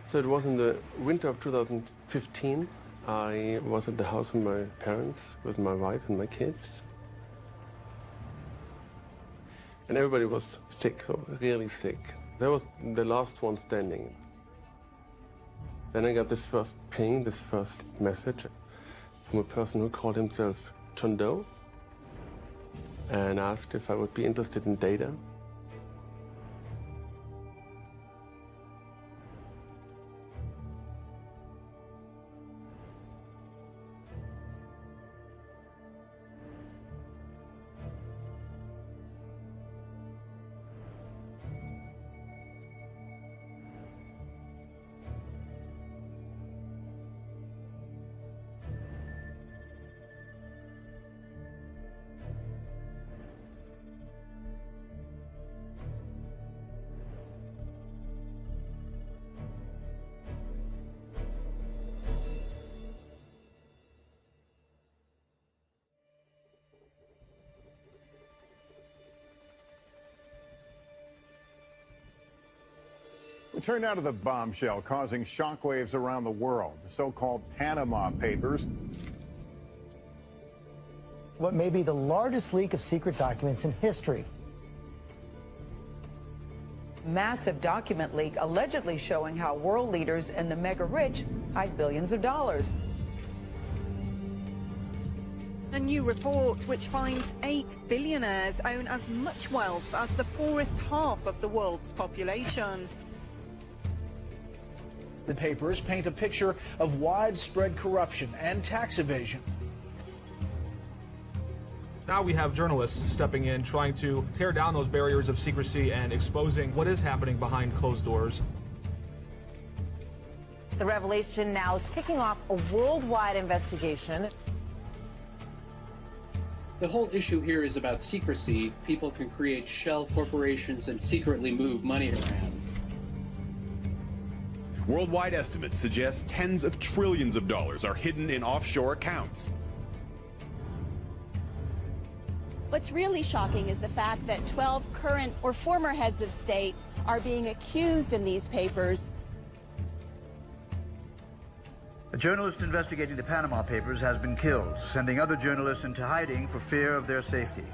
So it was in the winter of 2015. I was at the house of my parents with my wife and my kids. And everybody was sick, really sick. I was the last one standing. Then I got this first ping, this first message from a person who called himself John Doe and asked if I would be interested in data. We turn now to the bombshell causing shockwaves around the world, the so-called Panama Papers. What may be the largest leak of secret documents in history. Massive document leak allegedly showing how world leaders and the mega rich hide billions of dollars. A new report which finds 8 billionaires own as much wealth as the poorest half of the world's population. The papers paint a picture of widespread corruption and tax evasion. Now we have journalists stepping in, trying to tear down those barriers of secrecy and exposing what is happening behind closed doors. The revelation now is kicking off a worldwide investigation. The whole issue here is about secrecy. People can create shell corporations and secretly move money around. Worldwide estimates suggest tens of trillions of dollars are hidden in offshore accounts. What's really shocking is the fact that 12 current or former heads of state are being accused in these papers. A journalist investigating the Panama Papers has been killed, sending other journalists into hiding for fear of their safety.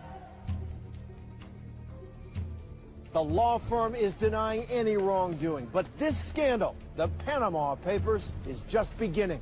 The law firm is denying any wrongdoing, but this scandal, the Panama Papers, is just beginning.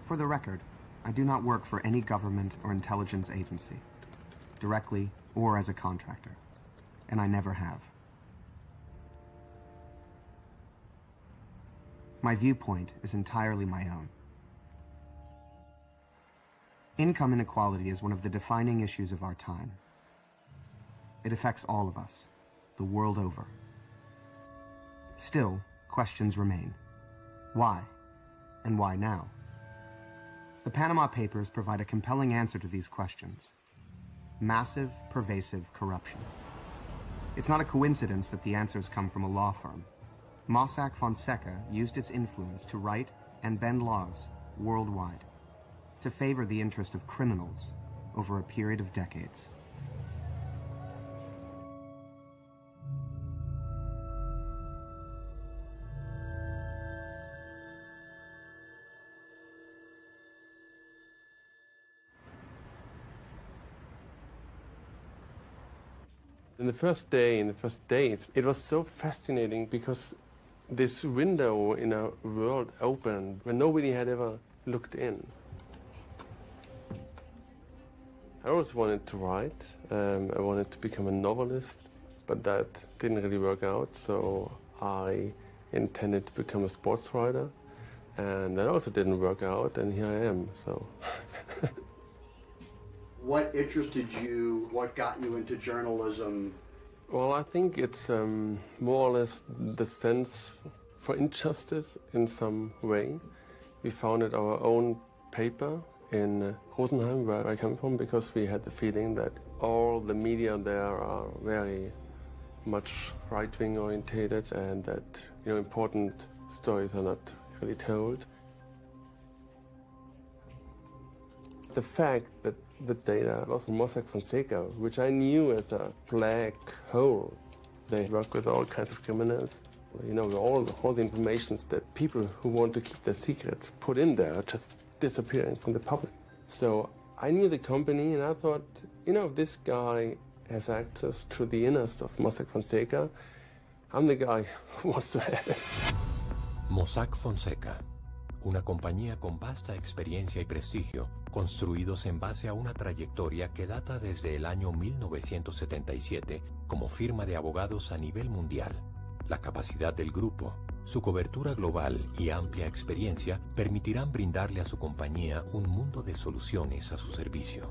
For the record, I do not work for any government or intelligence agency, directly or as a contractor, and I never have. My viewpoint is entirely my own. Income inequality is one of the defining issues of our time. It affects all of us, the world over. Still, questions remain. Why? And why now? The Panama Papers provide a compelling answer to these questions. Massive, pervasive corruption. It's not a coincidence that the answers come from a law firm. Mossack Fonseca used its influence to write and bend laws worldwide, to favor the interest of criminals over a period of decades. In the first days, it was so fascinating because this window in a world opened where nobody had ever looked in. I always wanted to write. I wanted to become a novelist, but that didn't really work out, so I intended to become a sports writer, and that also didn't work out, and here I am, so. What interested you? What got you into journalism? Well, I think it's more or less the sense for injustice in some way. We founded our own paper in Rosenheim, where I come from, because we had the feeling that all the media there are very much right-wing orientated, and that important stories are not really told. The fact that the data was from Mossack Fonseca, which I knew as a black hole. They work with all kinds of criminals. All the information that people who want to keep their secrets put in there are just disappearing from the public. So I knew the company, and I thought, if this guy has access to the innerst of Mossack Fonseca, I'm the guy who wants to have it. Mossack Fonseca, una compañía con vasta experiencia y prestigio, construidos en base a una trayectoria que data desde el año 1977 como firma de abogados a nivel mundial. La capacidad del grupo, su cobertura global y amplia experiencia permitirán brindarle a su compañía un mundo de soluciones a su servicio.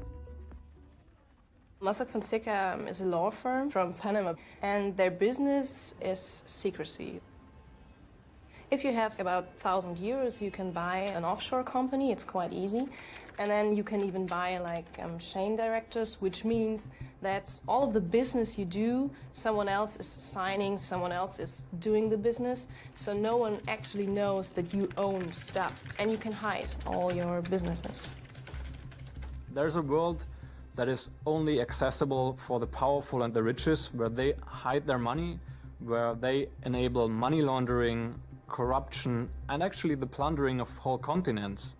Mossack Fonseca is a law firm from Panama, and their business is secrecy. If you have about 1,000 euros, you can buy an offshore company. It's quite easy. And then you can even buy chain directors, which means that all of the business you do, someone else is signing, someone else is doing the business. So no one actually knows that you own stuff, and you can hide all your businesses. There's a world that is only accessible for the powerful and the richest, where they hide their money, where they enable money laundering, corruption, and actually the plundering of whole continents.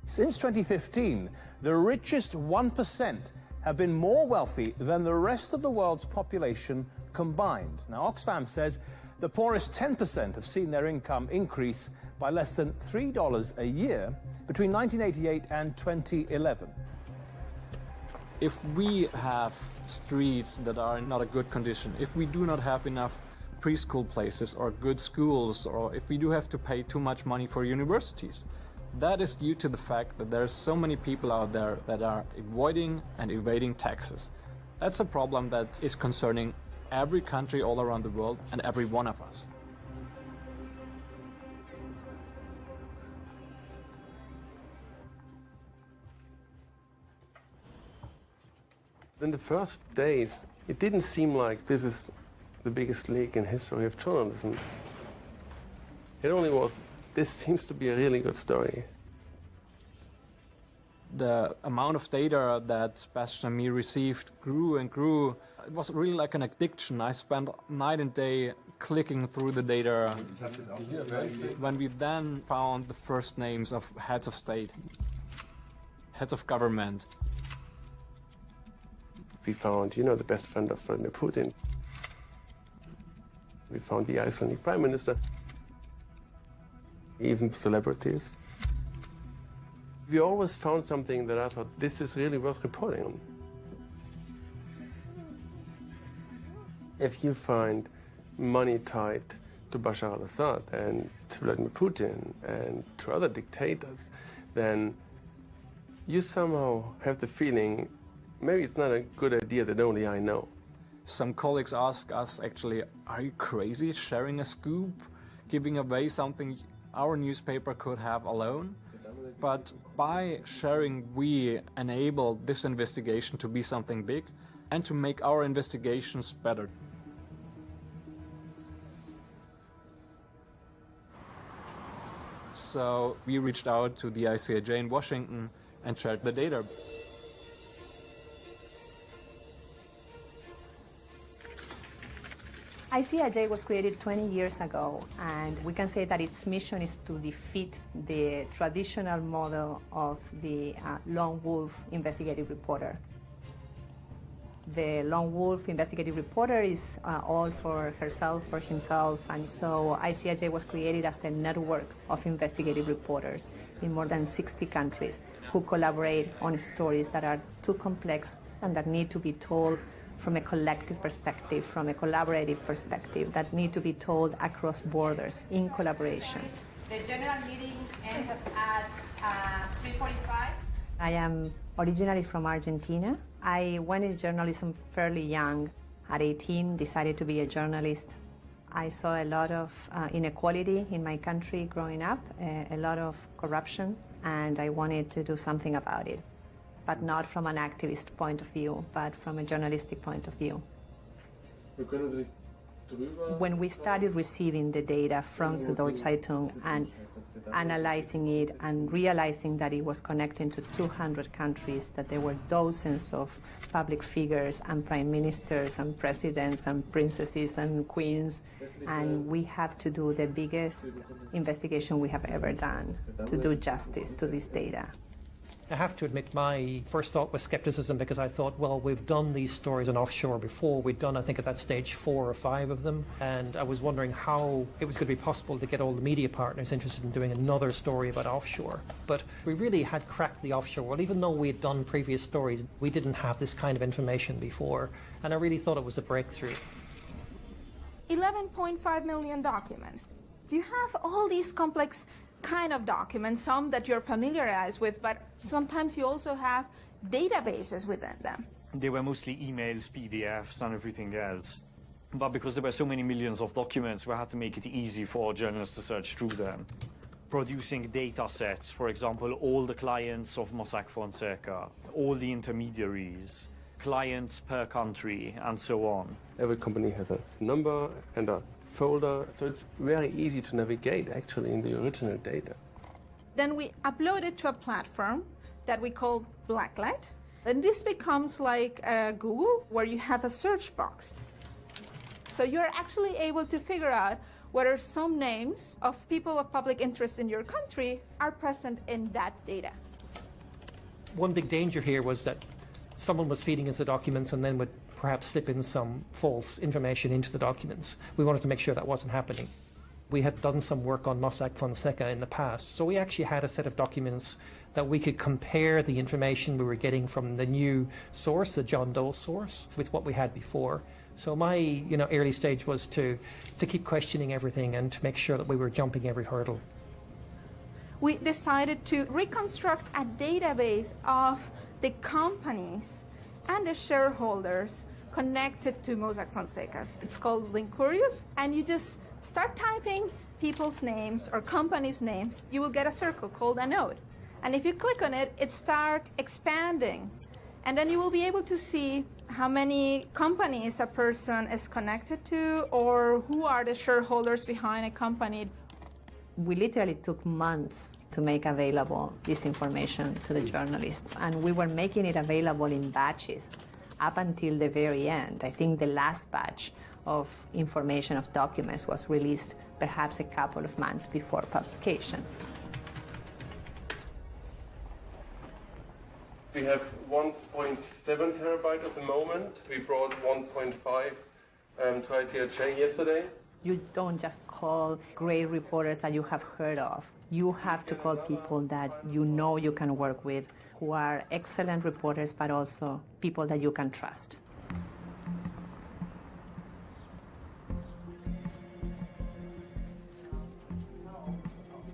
Since 2015, the richest 1% have been more wealthy than the rest of the world's population combined. Now, Oxfam says the poorest 10% have seen their income increase by less than $3 a year between 1988 and 2011. If we have streets that are in not a good condition, if we do not have enough preschool places or good schools, or if we do have to pay too much money for universities, that is due to the fact that there are so many people out there that are avoiding and evading taxes. That's a problem that is concerning every country all around the world and every one of us. In the first days, it didn't seem like this is the biggest leak in history of journalism. It only was, this seems to be a really good story. The amount of data that Sebastian and me received grew and grew. It was really like an addiction. I spent night and day clicking through the data. When we then found the first names of heads of state, heads of government. We found, the best friend of Vladimir Putin. We found the Icelandic Prime Minister, even celebrities. We always found something that I thought, this is really worth reporting on. If you find money tied to Bashar al-Assad and to Vladimir Putin and to other dictators, then you somehow have the feeling, maybe it's not a good idea that only I know. Some colleagues ask us, actually, are you crazy sharing a scoop, giving away something our newspaper could have alone? But by sharing, we enable this investigation to be something big and to make our investigations better. So we reached out to the ICIJ in Washington and shared the data. ICIJ was created 20 years ago, and we can say that its mission is to defeat the traditional model of the lone wolf investigative reporter. The lone wolf investigative reporter is all for herself, for himself, and so ICIJ was created as a network of investigative reporters in more than 60 countries who collaborate on stories that are too complex and that need to be told from a collective perspective, from a collaborative perspective, that need to be told across borders in collaboration. The general meeting ends at 3:45. I am originally from Argentina. I went into journalism fairly young. At 18, decided to be a journalist. I saw a lot of inequality in my country growing up, a lot of corruption, and I wanted to do something about it, but not from an activist point of view, but from a journalistic point of view. When we started receiving the data from the Deutsche Zeitung and analyzing it and realizing that it was connecting to 200 countries, that there were dozens of public figures and prime ministers and presidents and princesses and queens, and we have to do the biggest investigation we have ever done to do justice to this data. I have to admit my first thought was skepticism, because I thought, well, we've done these stories on offshore before. We'd done, I think at that stage, 4 or 5 of them. And I was wondering how it was going to be possible to get all the media partners interested in doing another story about offshore. But we really had cracked the offshore world. Even though we had done previous stories, we didn't have this kind of information before. And I really thought it was a breakthrough. 11.5 million documents. Do you have all these complex kind of documents, some that you're familiarized with, but sometimes you also have databases within them? They were mostly emails, PDFs, and everything else. But because there were so many millions of documents, we had to make it easy for journalists to search through them. Producing data sets, for example, all the clients of Mossack Fonseca, all the intermediaries, clients per country, and so on. Every company has a number and a folder, so it's very easy to navigate actually in the original data. Then we upload it to a platform that we call Blacklight. And this becomes like Google, where you have a search box. So you're actually able to figure out whether some names of people of public interest in your country are present in that data. One big danger here was that someone was feeding us the documents and then would perhaps slip in some false information into the documents. We wanted to make sure that wasn't happening. We had done some work on Mossack Fonseca in the past, so we actually had a set of documents that we could compare the information we were getting from the new source, the John Doe source, with what we had before. So my early stage was to keep questioning everything and to make sure that we were jumping every hurdle. We decided to reconstruct a database of the companies and the shareholders connected to Mossack Fonseca. It's called Linkurious, and you just start typing people's names or companies' names, you will get a circle called a node. And if you click on it, it starts expanding. And then you will be able to see how many companies a person is connected to or who are the shareholders behind a company. We literally took months to make available this information to the journalists, and we were making it available in batches up until the very end. I think the last batch of information of documents was released perhaps a couple of months before publication. We have 1.7 terabyte at the moment. We brought 1.5 to ICIJ yesterday. You don't just call great reporters that you have heard of. You have to call people that you know you can work with, who are excellent reporters, but also people that you can trust.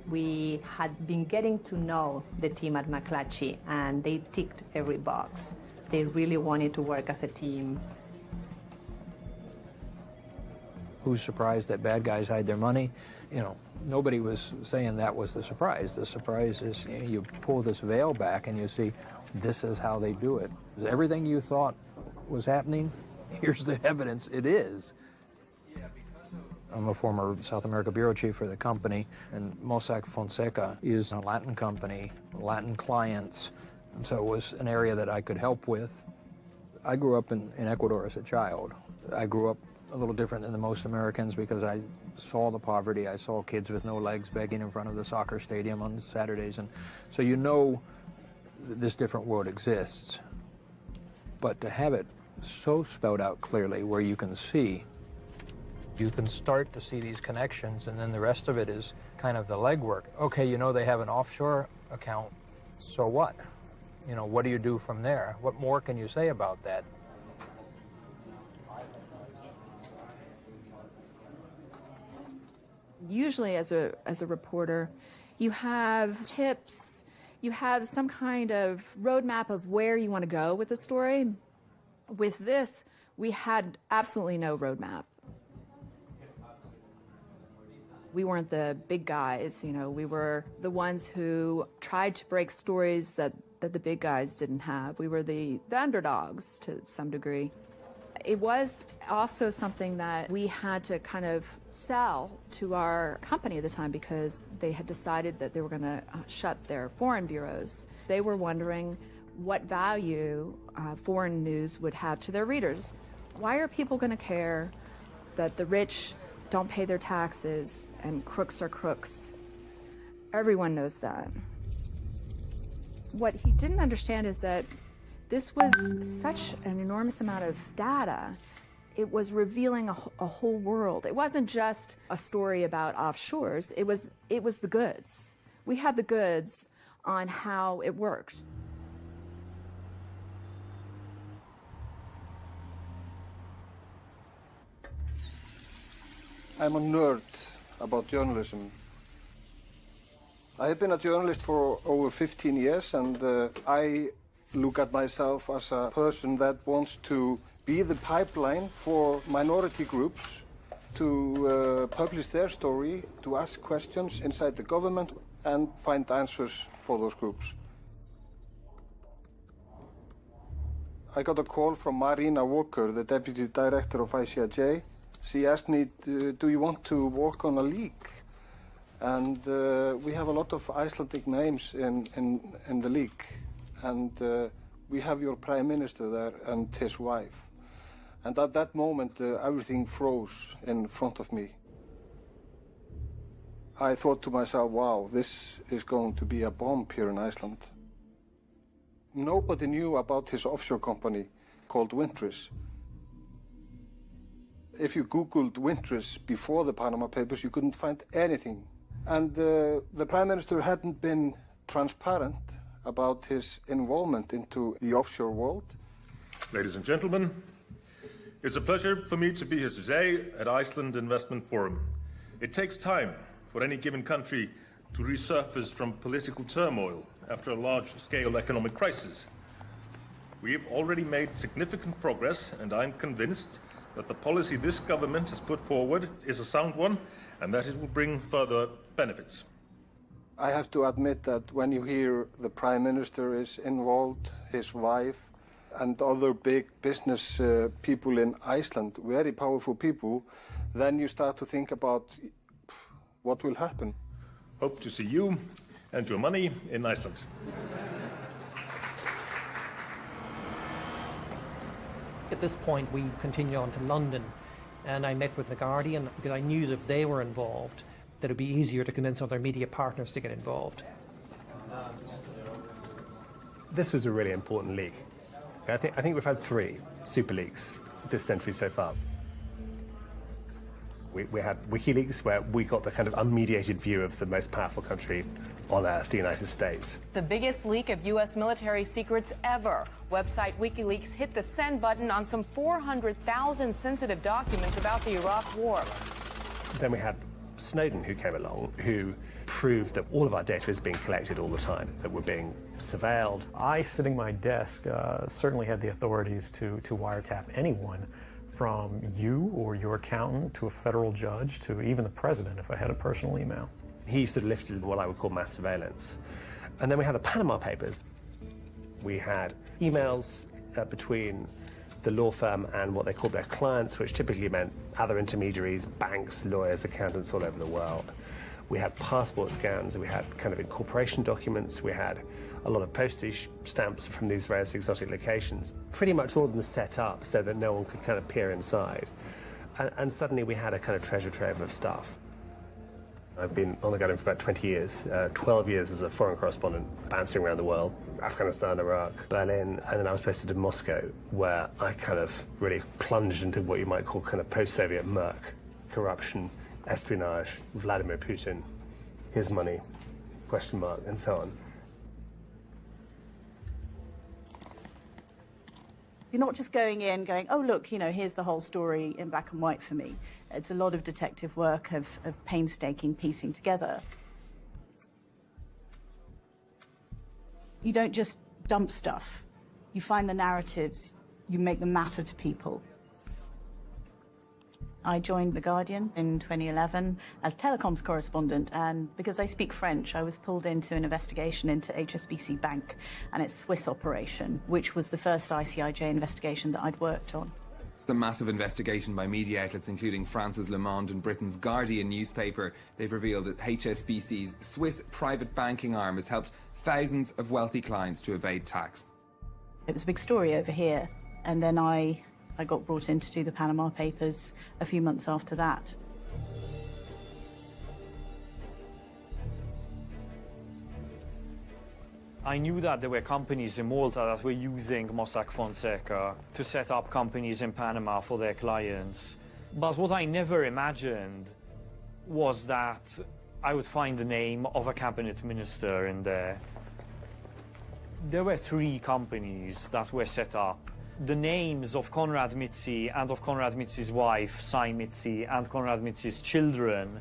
We had been getting to know the team at McClatchy, and they ticked every box. They really wanted to work as a team. Who's surprised that bad guys hide their money? Nobody was saying that was the surprise. The surprise is you pull this veil back and you see this is how they do it. Everything you thought was happening, here's the evidence, it is. I'm a former South America bureau chief for the company, and Mossack Fonseca is a Latin company, Latin clients, and so it was an area that I could help with. I grew up in Ecuador as a child. I grew up a little different than the most Americans because I saw the poverty. I saw kids with no legs begging in front of the soccer stadium on Saturdays, and so this different world exists. But to have it so spelled out clearly where you can start to see these connections, and then the rest of it is kind of the legwork. Okay, they have an offshore account, so what? What do you do from there? What more can you say about that? Usually as a reporter, you have tips, you have some kind of roadmap of where you want to go with the story. With this, we had absolutely no roadmap. We weren't the big guys, you know, we were the ones who tried to break stories that the big guys didn't have. We were the underdogs to some degree. It was also something that we had to kind of sell to our company at the time because they had decided that they were going to shut their foreign bureaus. They were wondering what value foreign news would have to their readers. Why are people going to care that the rich don't pay their taxes and crooks are crooks? Everyone knows that. What he didn't understand is that this was such an enormous amount of data. It was revealing a whole world. It wasn't just a story about offshores. It was the goods. We had the goods on how it worked. I'm a nerd about journalism. I have been a journalist for over 15 years, and I look at myself as a person that wants to be the pipeline for minority groups to publish their story, to ask questions inside the government, and find answers for those groups. I got a call from Marina Walker, the Deputy Director of ICIJ. She asked me, do you want to work on a leak? And we have a lot of Icelandic names in the leak. And we have your Prime Minister there and his wife. And at that moment, everything froze in front of me. I thought to myself, wow, this is going to be a bomb here in Iceland. Nobody knew about his offshore company called Wintris. If you Googled Wintris before the Panama Papers, you couldn't find anything. And the Prime Minister hadn't been transparent about his involvement into the offshore world. Ladies and gentlemen, it's a pleasure for me to be here today at Iceland Investment Forum. It takes time for any given country to resurface from political turmoil after a large-scale economic crisis. We've already made significant progress, and I'm convinced that the policy this government has put forward is a sound one, and that it will bring further benefits. I have to admit that when you hear the Prime Minister is involved, his wife, and other big business people in Iceland, very powerful people, then you start to think about what will happen. Hope to see you and your money in Iceland. At this point, we continued on to London, and I met with The Guardian because I knew that if they were involved, that it would be easier to convince other media partners to get involved. This was a really important leak. I think we've had 3 super leaks this century so far. We had WikiLeaks, where we got the kind of unmediated view of the most powerful country on earth, the United States. The biggest leak of U.S. military secrets ever. Website WikiLeaks hit the send button on some 400,000 sensitive documents about the Iraq War. Then we had Snowden, who came along, who proved that all of our data is being collected all the time, that we're being surveilled. I, sitting at my desk, certainly had the authorities to wiretap anyone, from you or your accountant to a federal judge to even the president if I had a personal email. He sort of lifted what I would call mass surveillance. And then we had the Panama Papers. We had emails between the law firm and what they called their clients, which typically meant other intermediaries, banks, lawyers, accountants all over the world. We had passport scans, we had kind of incorporation documents, we had a lot of postage stamps from these various exotic locations. Pretty much all of them set up so that no one could kind of peer inside. And suddenly we had a kind of treasure trove of stuff. I've been on the Guardian for about 20 years, 12 years as a foreign correspondent, bouncing around the world, Afghanistan, Iraq, Berlin, and then I was posted to Moscow, where I kind of really plunged into what you might call kind of post-Soviet murk, corruption, espionage, Vladimir Putin, his money, question mark, and so on. You're not just going in going, oh, look, you know, here's the whole story in black and white for me. It's a lot of detective work of painstaking piecing together. You don't just dump stuff. You find the narratives, you make them matter to people. I joined The Guardian in 2011 as telecoms correspondent, and because I speak French, I was pulled into an investigation into HSBC Bank and its Swiss operation, which was the first ICIJ investigation that I'd worked on. The massive investigation by media outlets including France's Le Monde and Britain's Guardian newspaper, they've revealed that HSBC's Swiss private banking arm has helped thousands of wealthy clients to evade tax. It was a big story over here, and then I got brought in to do the Panama Papers a few months after that. I knew that there were companies in Malta that were using Mossack Fonseca to set up companies in Panama for their clients. But what I never imagined was that I would find the name of a cabinet minister in there. There were 3 companies that were set up. The names of Konrad Mizzi and of Konrad Mizzi's wife, Sai Mizzi, and Konrad Mizzi's children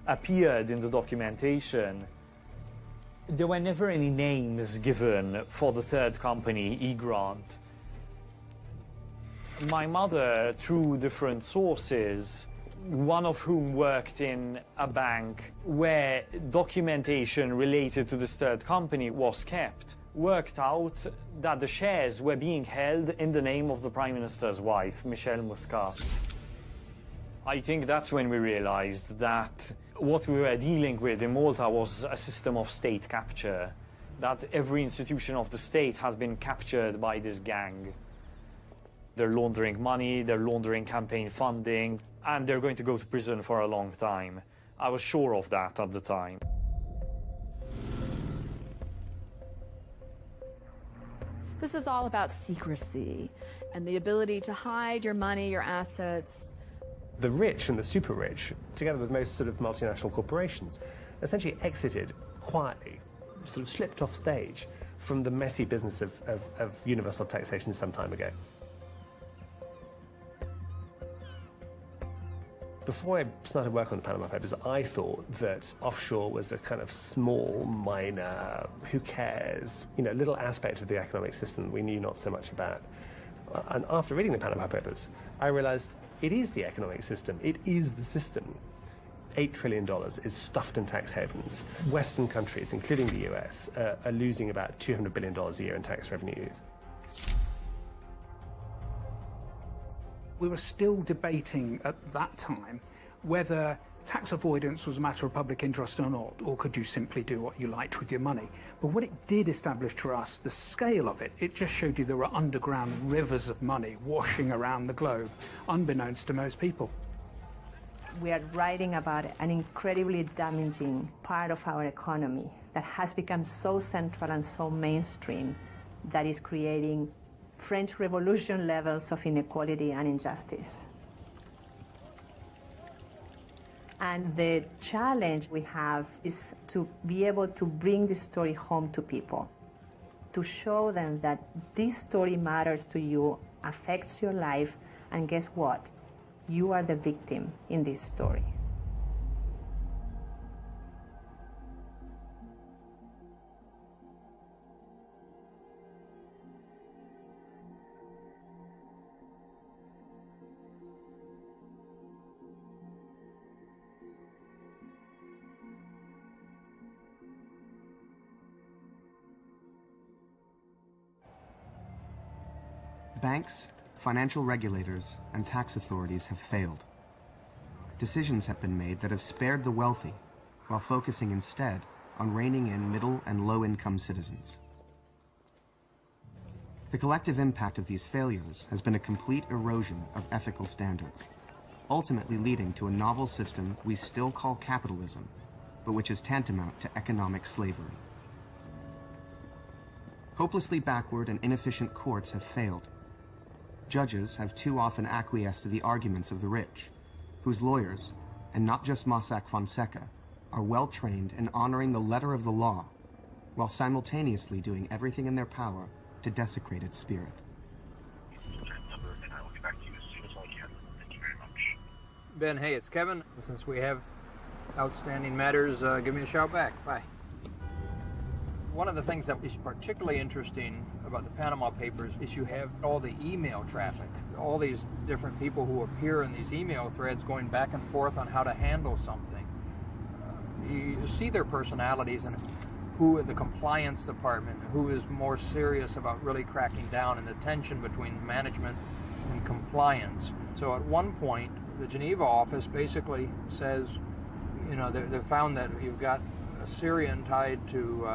appeared in the documentation. There were never any names given for the third company, eGrant. My mother, through different sources, one of whom worked in a bank where documentation related to this third company was kept, worked out that the shares were being held in the name of the Prime Minister's wife, Michelle Muscat. I think that's when we realized that what we were dealing with in Malta was a system of state capture, that every institution of the state has been captured by this gang. They're laundering money, they're laundering campaign funding, and they're going to go to prison for a long time. I was sure of that at the time. This is all about secrecy and the ability to hide your money, your assets. The rich and the super rich, together with most sort of multinational corporations, essentially exited quietly, sort of slipped off stage from the messy business of universal taxation some time ago. Before I started work on the Panama Papers, I thought that offshore was a kind of small, minor, who cares, little aspect of the economic system we knew not so much about. And after reading the Panama Papers, I realized it is the economic system. It is the system. $8 trillion is stuffed in tax havens. Western countries, including the US, are losing about $200 billion a year in tax revenues. We were still debating at that time whether tax avoidance was a matter of public interest or not, or could you simply do what you liked with your money. But what it did establish for us, the scale of it, it just showed you there were underground rivers of money washing around the globe, unbeknownst to most people. We are writing about an incredibly damaging part of our economy that has become so central and so mainstream that is creating French Revolution levels of inequality and injustice. And the challenge we have is to be able to bring this story home to people, to show them that this story matters to you, affects your life, and guess what? You are the victim in this story. Banks, financial regulators, and tax authorities have failed. Decisions have been made that have spared the wealthy, while focusing instead on reining in middle and low-income citizens. The collective impact of these failures has been a complete erosion of ethical standards, ultimately leading to a novel system we still call capitalism, but which is tantamount to economic slavery. Hopelessly backward and inefficient courts have failed. Judges have too often acquiesced to the arguments of the rich, whose lawyers, and not just Mossack Fonseca, are well-trained in honoring the letter of the law, while simultaneously doing everything in their power to desecrate its spirit. Ben, hey, it's Kevin. Since we have outstanding matters, give me a shout back. Bye. One of the things that is particularly interesting about the Panama Papers is you have all the email traffic, all these different people who appear in these email threads going back and forth on how to handle something. You see their personalities and who in the compliance department, who is more serious about really cracking down, and the tension between management and compliance. So at one point, the Geneva office basically says, you know, they found that you've got a Syrian tied to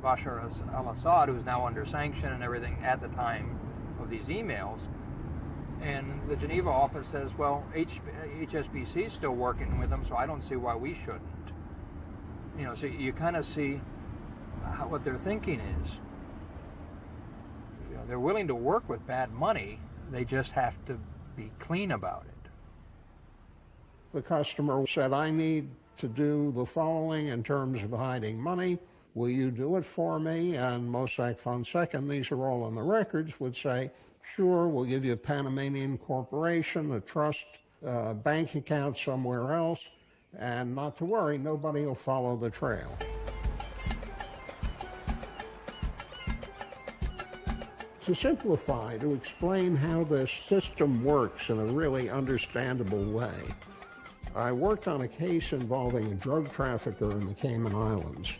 Bashar al-Assad, who's now under sanction and everything at the time of these emails. And the Geneva office says, well, HSBC is still working with them, so I don't see why we shouldn't. You know, so you kind of see what their thinking is. You know, they're willing to work with bad money, they just have to be clean about it. The customer said, I need to do the following in terms of hiding money. Will you do it for me? And Mossack Fonseca, and these are all on the records, would say, sure, we'll give you a Panamanian corporation, a trust bank account somewhere else, and not to worry, nobody will follow the trail. To simplify, to explain how this system works in a really understandable way, I worked on a case involving a drug trafficker in the Cayman Islands.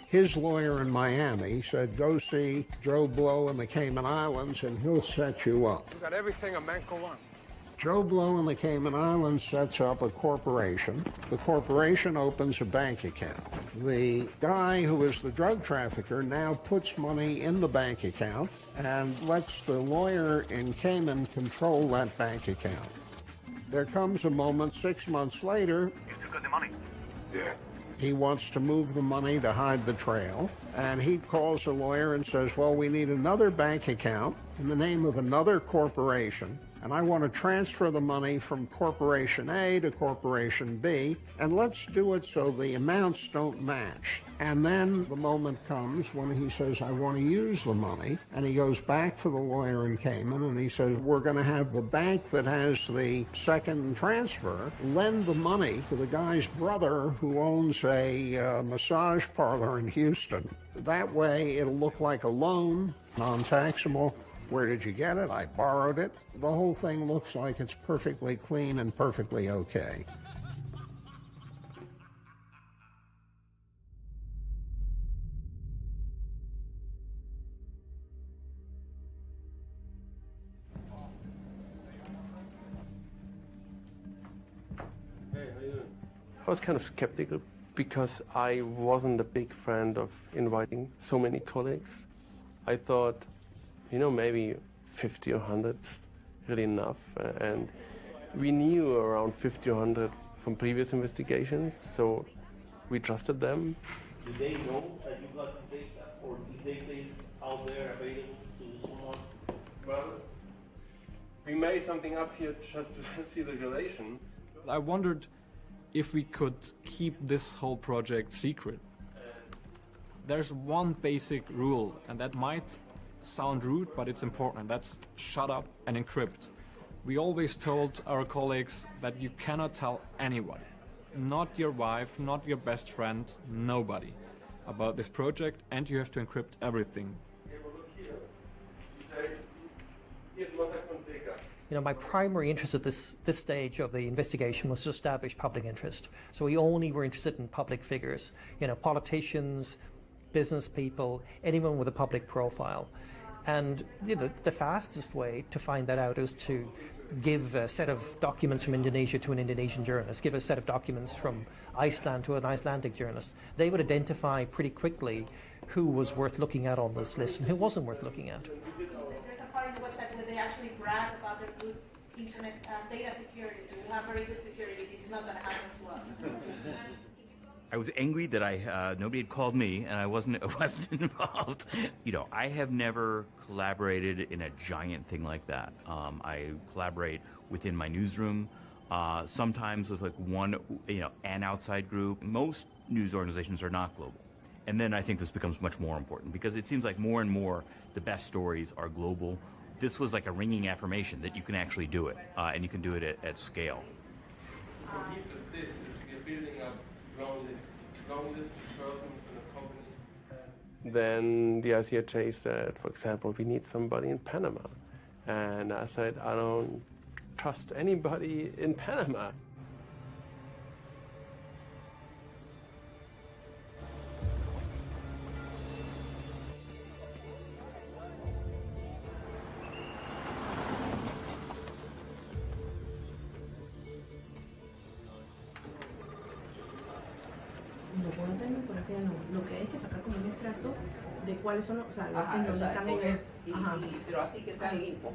His lawyer in Miami said, go see Joe Blow in the Cayman Islands and he'll set you up. You got everything a man could want. Joe Blow in the Cayman Islands sets up a corporation. The corporation opens a bank account. The guy who is the drug trafficker now puts money in the bank account and lets the lawyer in Cayman control that bank account. There comes a moment 6 months later. You took out the money. Yeah. He wants to move the money to hide the trail, and he calls the lawyer and says, well, we need another bank account in the name of another corporation, and I want to transfer the money from Corporation A to Corporation B, and let's do it so the amounts don't match. And then the moment comes when he says, I want to use the money, and he goes back to the lawyer in Cayman, and he says, we're going to have the bank that has the second transfer lend the money to the guy's brother who owns a massage parlor in Houston. That way, it'll look like a loan, non-taxable. Where did you get it? I borrowed it. The whole thing looks like it's perfectly clean and perfectly okay. Hey, how you doing? I was kind of skeptical because I wasn't a big fan of inviting so many colleagues. I thought, you know, maybe 50 or 100 is really enough. And we knew around 50 or 100 from previous investigations, so we trusted them. Did they know that you got the data, or the data is out there available to someone? Well, we made something up here just to see the relation. I wondered if we could keep this whole project secret. There's one basic rule, and that might sound rude, but it's important. That's shut up and encrypt. We always told our colleagues that you cannot tell anyone, not your wife, not your best friend, nobody, about this project, and you have to encrypt everything. You know, my primary interest at this stage of the investigation was to establish public interest. So we only were interested in public figures, you know, politicians, business people, anyone with a public profile. And you know, the fastest way to find that out is to give a set of documents from Indonesia to an Indonesian journalist, give a set of documents from Iceland to an Icelandic journalist. They would identify pretty quickly who was worth looking at on this list and who wasn't worth looking at. There's a part in the website where they actually brag about their good internet data security. We have very good security. This is not going to happen to us. I was angry that nobody had called me and I wasn't involved. You know, I have never collaborated in a giant thing like that. I collaborate within my newsroom, sometimes with like one, you know, an outside group. Most news organizations are not global. And then I think this becomes much more important because it seems like more and more the best stories are global. This was like a ringing affirmation that you can actually do it, and you can do it at scale. This is we're building up long lists of persons and of companies. Then the ICIJ said, for example, we need somebody in Panama. And I said, I don't trust anybody in Panama. No puedo hacer infografía, no. Lo que hay es que sacar como un extracto de cuáles son los, o sea, Ajá, en donde o sea, cambian. pero así que sea info.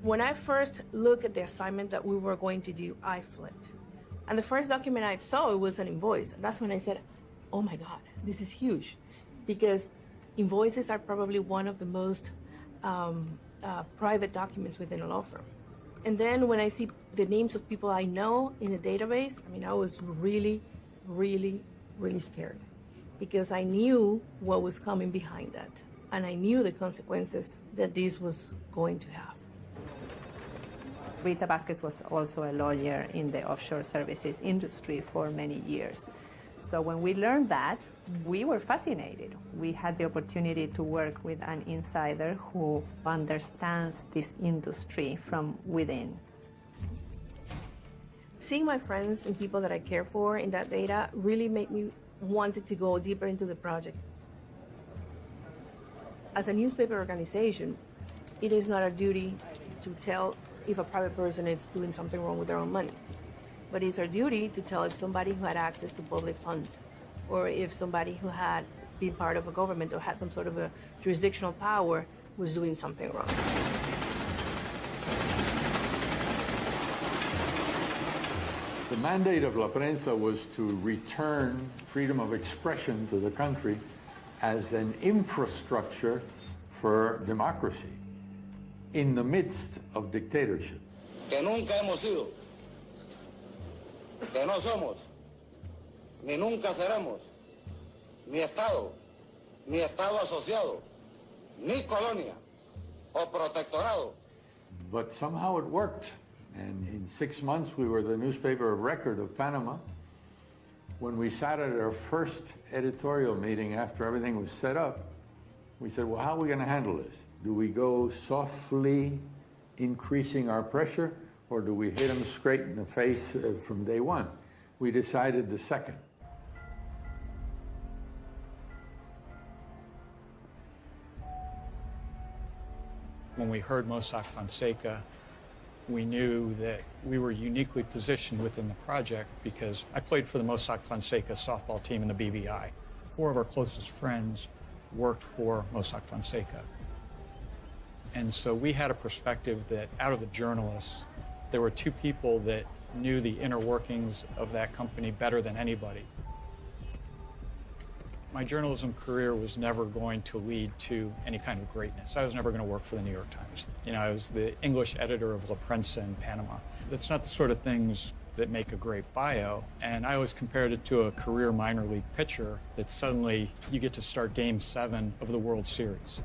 When I first looked at the assignment that we were going to do, I flipped. And the first document I saw, it was an invoice. And that's when I said, oh my God, this is huge. Because invoices are probably one of the most private documents within a law firm. And then when I see the names of people I know in the database, I mean, I was really, really, really scared. Because I knew what was coming behind that. And I knew the consequences that this was going to have. Rita Vasquez was also a lawyer in the offshore services industry for many years. So when we learned that, we were fascinated. We had the opportunity to work with an insider who understands this industry from within. Seeing my friends and people that I care for in that data really made me wanted to go deeper into the project. As a newspaper organization, it is not our duty to tell if a private person is doing something wrong with their own money. But it's our duty to tell if somebody who had access to public funds, or if somebody who had been part of a government or had some sort of a jurisdictional power was doing something wrong. The mandate of La Prensa was to return freedom of expression to the country as an infrastructure for democracy in the midst of dictatorship. Que nunca hemos sido, que no somos, ni nunca seremos, ni Estado asociado, ni colonia o protectorado. But somehow it worked. And in 6 months, we were the newspaper of record of Panama. When we sat at our first editorial meeting after everything was set up, we said, well, how are we going to handle this? Do we go softly increasing our pressure, or do we hit them straight in the face from day one? We decided the second. When we heard Mossack Fonseca, we knew that we were uniquely positioned within the project because I played for the Mossack Fonseca softball team in the BVI. 4 of our closest friends worked for Mossack Fonseca. And so we had a perspective that out of the journalists, there were 2 people that knew the inner workings of that company better than anybody. My journalism career was never going to lead to any kind of greatness. I was never going to work for the New York Times. You know, I was the English editor of La Prensa in Panama. That's not the sort of things that make a great bio. And I always compared it to a career minor league pitcher that suddenly you get to start Game 7 of the World Series.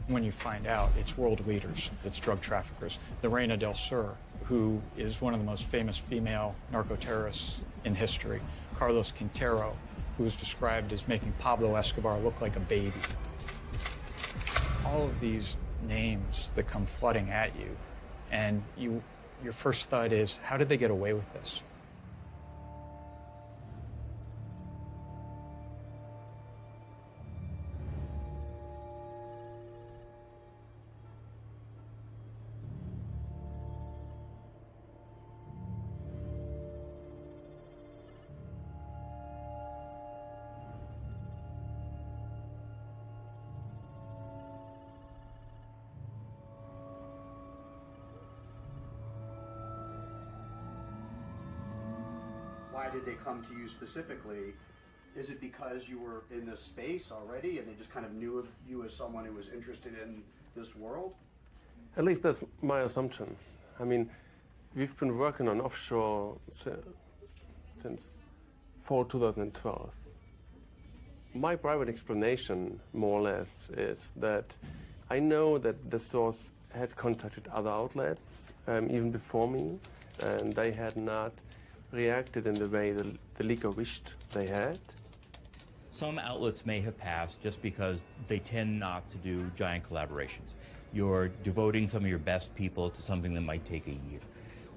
When you find out it's world leaders, it's drug traffickers. The Reina del Sur, who is one of the most famous female narco-terrorists in history. Carlos Quintero, who was described as making Pablo Escobar look like a baby. All of these names that come flooding at you, and your first thought is, how did they get away with this? Why did they come to you specifically? Is it because you were in this space already and they just kind of knew of you as someone who was interested in this world? At least that's my assumption. I mean, we've been working on offshore since fall 2012. My private explanation, more or less, is that I know that the source had contacted other outlets even before me, and they had not reacted in the way the leaker wished they had. Some outlets may have passed just because they tend not to do giant collaborations. You're devoting some of your best people to something that might take a year.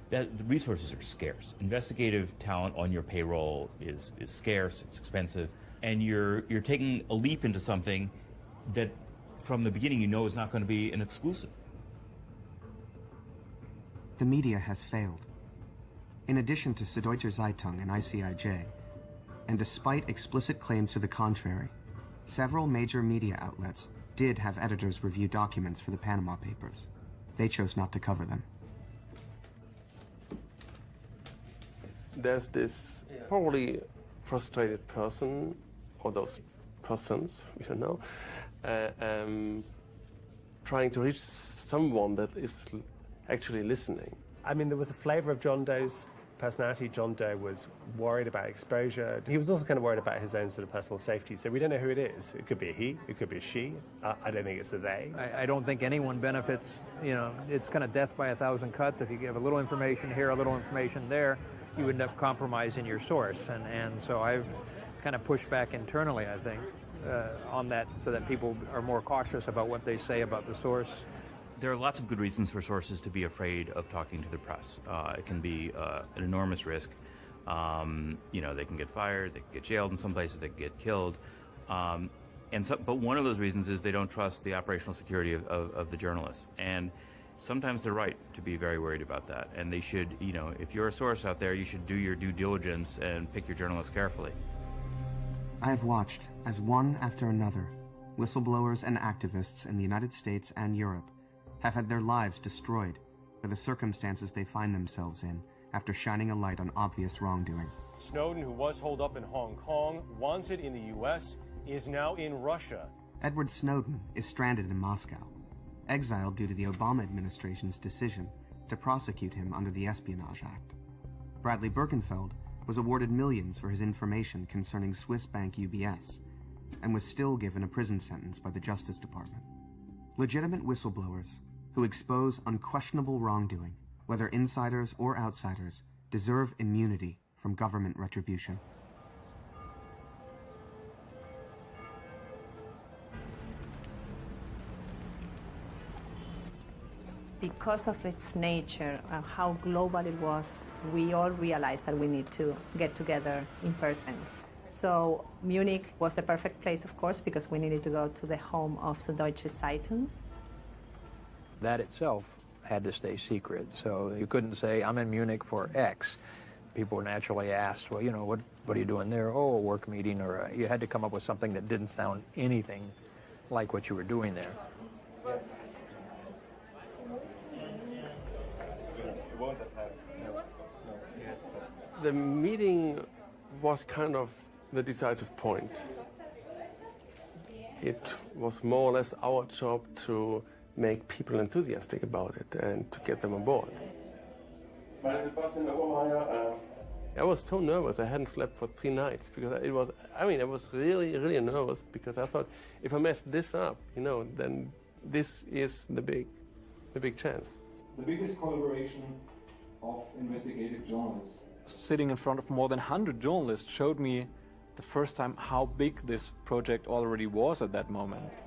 The resources are scarce. Investigative talent on your payroll is scarce, it's expensive, and you're taking a leap into something that from the beginning you know is not going to be an exclusive. The media has failed. In addition to Süddeutsche Zeitung and ICIJ, and despite explicit claims to the contrary, several major media outlets did have editors review documents for the Panama Papers. They chose not to cover them. There's this probably frustrated person, or those persons, we don't know, trying to reach someone that is actually listening. I mean, there was a flavor of John Doe's personality. John Doe was worried about exposure. He was also kind of worried about his own sort of personal safety. So we don't know who it is. It could be a he, it could be a she. I don't think it's a they. I don't think anyone benefits. You know, it's kind of death by a thousand cuts. If you give a little information here, a little information there, you end up compromising your source. And so I've kind of pushed back internally, I think, on that, so that people are more cautious about what they say about the source. There are lots of good reasons for sources to be afraid of talking to the press. It can be an enormous risk. You know, they can get fired, they can get jailed in some places, they can get killed. But one of those reasons is they don't trust the operational security of the journalists. And sometimes they're right to be very worried about that. And they should, you know, if you're a source out there, you should do your due diligence and pick your journalists carefully. I have watched as one after another, whistleblowers and activists in the United States and Europe have had their lives destroyed by the circumstances they find themselves in after shining a light on obvious wrongdoing. Snowden, who was holed up in Hong Kong, wanted in the U.S., is now in Russia. Edward Snowden is stranded in Moscow, exiled due to the Obama administration's decision to prosecute him under the Espionage Act. Bradley Birkenfeld was awarded millions for his information concerning Swiss bank UBS, and was still given a prison sentence by the Justice Department. Legitimate whistleblowers who expose unquestionable wrongdoing, whether insiders or outsiders, deserve immunity from government retribution. Because of its nature and how global it was, we all realized that we need to get together in person. So Munich was the perfect place, of course, because we needed to go to the home of Süddeutsche Zeitung. That itself had to stay secret, so you couldn't say, I'm in Munich for X. People naturally asked, well, you know, what are you doing there? Oh, a work meeting, or you had to come up with something that didn't sound anything like what you were doing there. The meeting was kind of the decisive point. It was more or less our job to make people enthusiastic about it and to get them on board. I was so nervous. I hadn't slept for 3 nights because it was, I was really, really nervous because I thought if I mess this up, you know, then this is the big chance. The biggest collaboration of investigative journalists. Sitting in front of more than 100 journalists showed me the first time how big this project already was at that moment.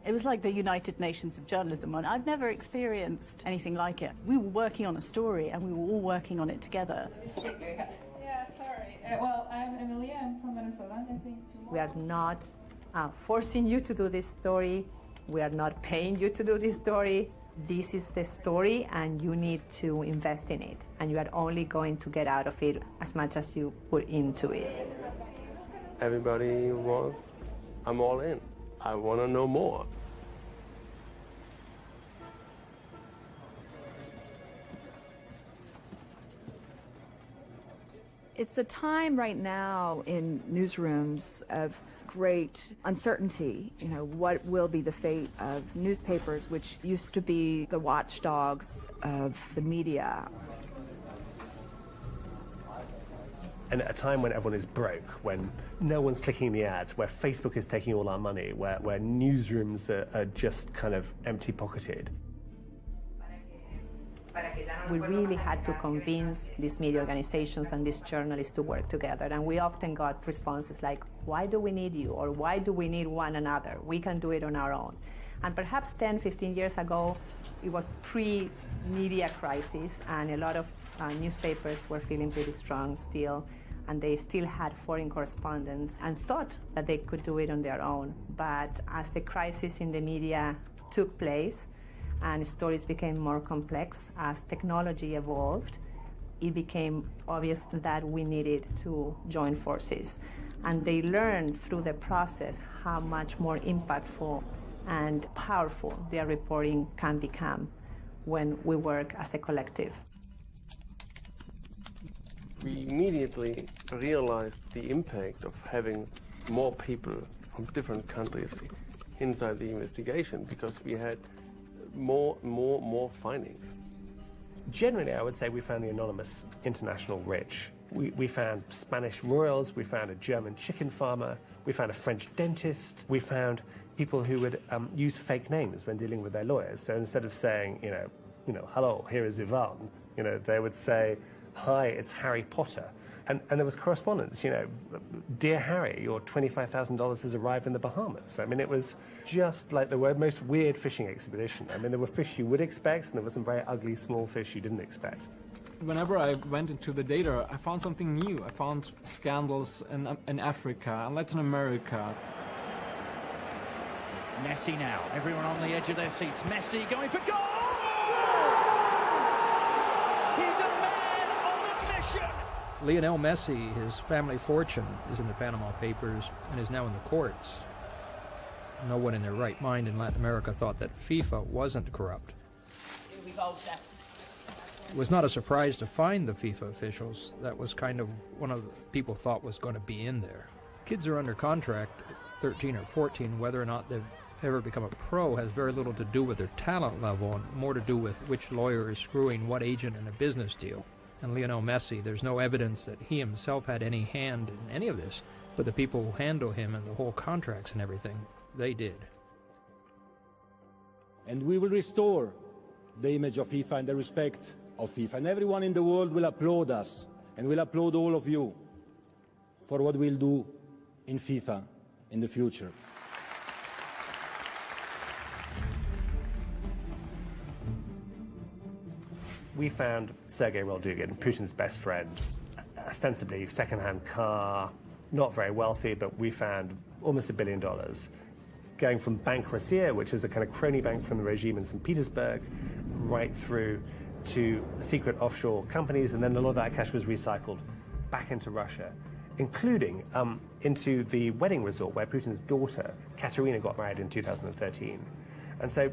It was like the United Nations of journalism, and I've never experienced anything like it. We were working on a story, and we were all working on it together. Yeah, sorry. Well, I'm Emilia. I'm from Venezuela. I think we are not forcing you to do this story. We are not paying you to do this story. This is the story, and you need to invest in it. And you are only going to get out of it as much as you put into it. Everybody was, I'm all in. I want to know more. It's a time right now in newsrooms of great uncertainty. You know, what will be the fate of newspapers, which used to be the watchdogs of the media? And at a time when everyone is broke, when no one's clicking the ads, where Facebook is taking all our money, where newsrooms are just kind of empty-pocketed. We really had to convince these media organizations and these journalists to work together. And we often got responses like, why do we need you? Or why do we need one another? We can do it on our own. And perhaps 10, 15 years ago, it was pre-media crisis, and a lot of newspapers were feeling pretty strong still, and they still had foreign correspondents and thought that they could do it on their own. But as the crisis in the media took place and stories became more complex, as technology evolved, it became obvious that we needed to join forces. And they learned through the process how much more impactful and powerful their reporting can become when we work as a collective. We immediately realized the impact of having more people from different countries inside the investigation, because we had more findings. Generally, I would say we found the anonymous international rich. We found Spanish royals, we found a German chicken farmer, we found a French dentist, we found people who would use fake names when dealing with their lawyers. So instead of saying, hello, here is Ivan, they would say, hi, it's Harry Potter. And there was correspondence, dear Harry, your $25,000 has arrived in the Bahamas. I mean, it was just like the most weird fishing expedition. I mean, there were fish you would expect, and there were some very ugly small fish you didn't expect. Whenever I went into the data, I found something new. I found scandals in Africa and Latin America. Messi now, everyone on the edge of their seats. Messi going for goal! He's a man on a mission! Lionel Messi, his family fortune is in the Panama Papers and is now in the courts. No one in their right mind in Latin America thought that FIFA wasn't corrupt. Here we go, sir. It was not a surprise to find the FIFA officials. That was kind of one of the people thought was going to be in there. Kids are under contract at 13 or 14. Whether or not they've ever become a pro has very little to do with their talent level and more to do with which lawyer is screwing what agent in a business deal. And Lionel Messi, there's no evidence that he himself had any hand in any of this, but the people who handle him and the whole contracts and everything, they did. And we will restore the image of FIFA and the respect of FIFA. And everyone in the world will applaud us, and will applaud all of you for what we'll do in FIFA in the future. We found Sergei Roldugin, Putin's best friend, ostensibly second-hand car, not very wealthy, but we found almost $1 billion, going from Bank Russia, which is a kind of crony bank from the regime in St. Petersburg, right through to secret offshore companies, and then a lot of that cash was recycled back into Russia, including into the wedding resort where Putin's daughter, Katerina, got married in 2013. And so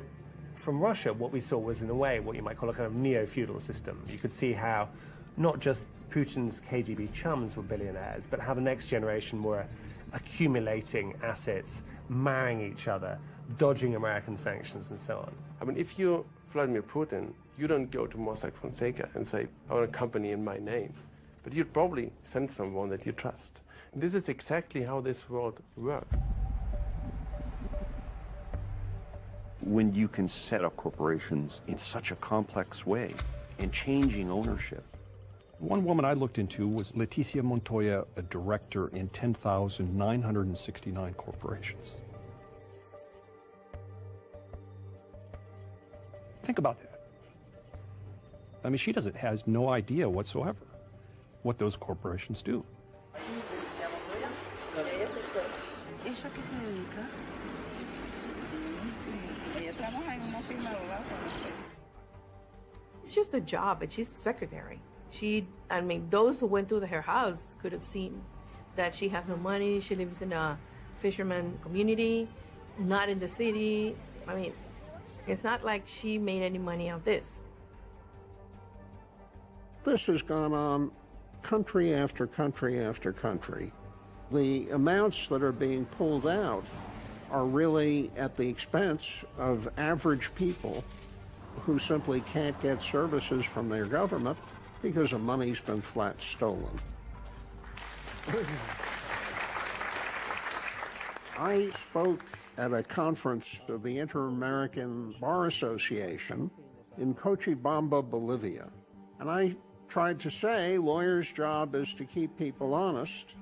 from Russia, what we saw was, in a way, what you might call a kind of neo-feudal system. You could see how not just Putin's KGB chums were billionaires, but how the next generation were accumulating assets, marrying each other, dodging American sanctions, and so on. I mean, if you're Vladimir Putin, you don't go to Mossack Fonseca and say, I want a company in my name. But you'd probably send someone that you trust. And this is exactly how this world works. When you can set up corporations in such a complex way and changing ownership. One woman I looked into was Leticia Montoya, a director in 10,969 corporations. Think about that. I mean, she has no idea whatsoever what those corporations do. It's just a job, but she's a secretary. Those who went through her house could have seen that she has no money. She lives in a fisherman community, not in the city. I mean, it's not like she made any money out of this. This has gone on country after country after country. The amounts that are being pulled out are really at the expense of average people who simply can't get services from their government because the money's been flat stolen. I spoke at a conference of the Inter-American Bar Association in Cochabamba, Bolivia. And I tried to say lawyers' job is to keep people honest,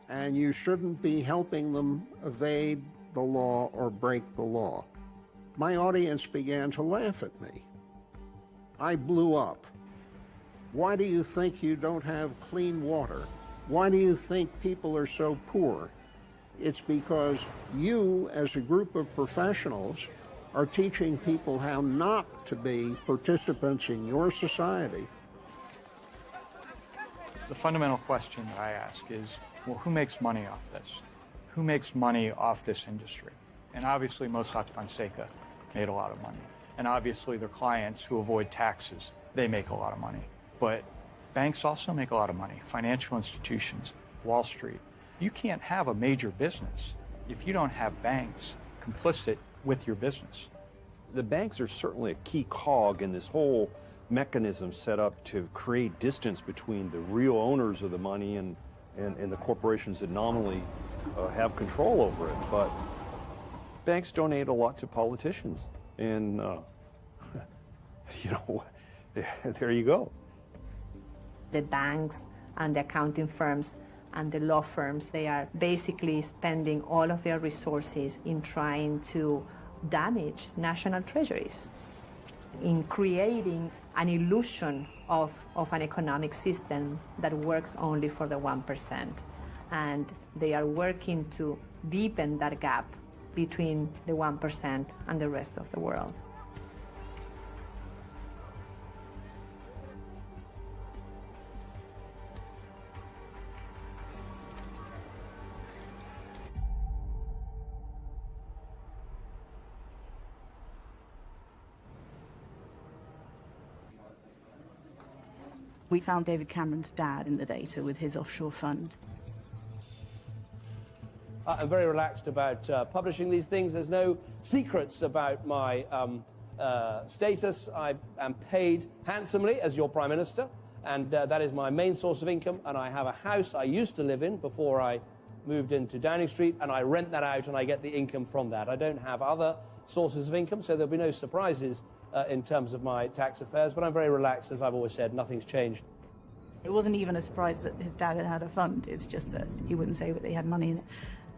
and you shouldn't be helping them evade the law or break the law. My audience began to laugh at me. I blew up. Why do you think you don't have clean water? Why do you think people are so poor? It's because you, as a group of professionals, are teaching people how not to be participants in your society. The fundamental question that I ask is, well, who makes money off this? Who makes money off this industry? And obviously, Mossack Fonseca made a lot of money. And obviously, their clients who avoid taxes, they make a lot of money. But banks also make a lot of money. Financial institutions, Wall Street. You can't have a major business if you don't have banks complicit with your business. The banks are certainly a key cog in this whole mechanism set up to create distance between the real owners of the money and the corporations that nominally have control over it. But banks donate a lot to politicians. And, you know, there you go. The banks and the accounting firms and the law firms, they are basically spending all of their resources in trying to damage national treasuries, in creating an illusion of an economic system that works only for the 1%. And they are working to deepen that gap between the 1% and the rest of the world. We found David Cameron's dad in the data with his offshore fund. I'm very relaxed about publishing these things. There's no secrets about my status. I am paid handsomely as your Prime Minister, and that is my main source of income. And I have a house I used to live in before I moved into Downing Street, and I rent that out and I get the income from that. I don't have other sources of income, so there'll be no surprises in terms of my tax affairs, but I'm very relaxed. As I've always said, nothing's changed. It wasn't even a surprise that his dad had a fund. It's just that he wouldn't say that they had money in it.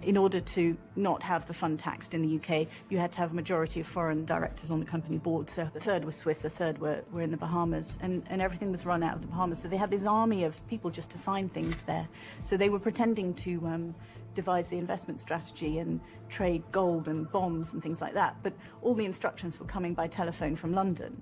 In order to not have the fund taxed in the UK, you had to have a majority of foreign directors on the company board. So a third was Swiss, a third were in the Bahamas, and everything was run out of the Bahamas. So they had this army of people just to sign things there. So they were pretending to devise the investment strategy and trade gold and bonds and things like that. But all the instructions were coming by telephone from London.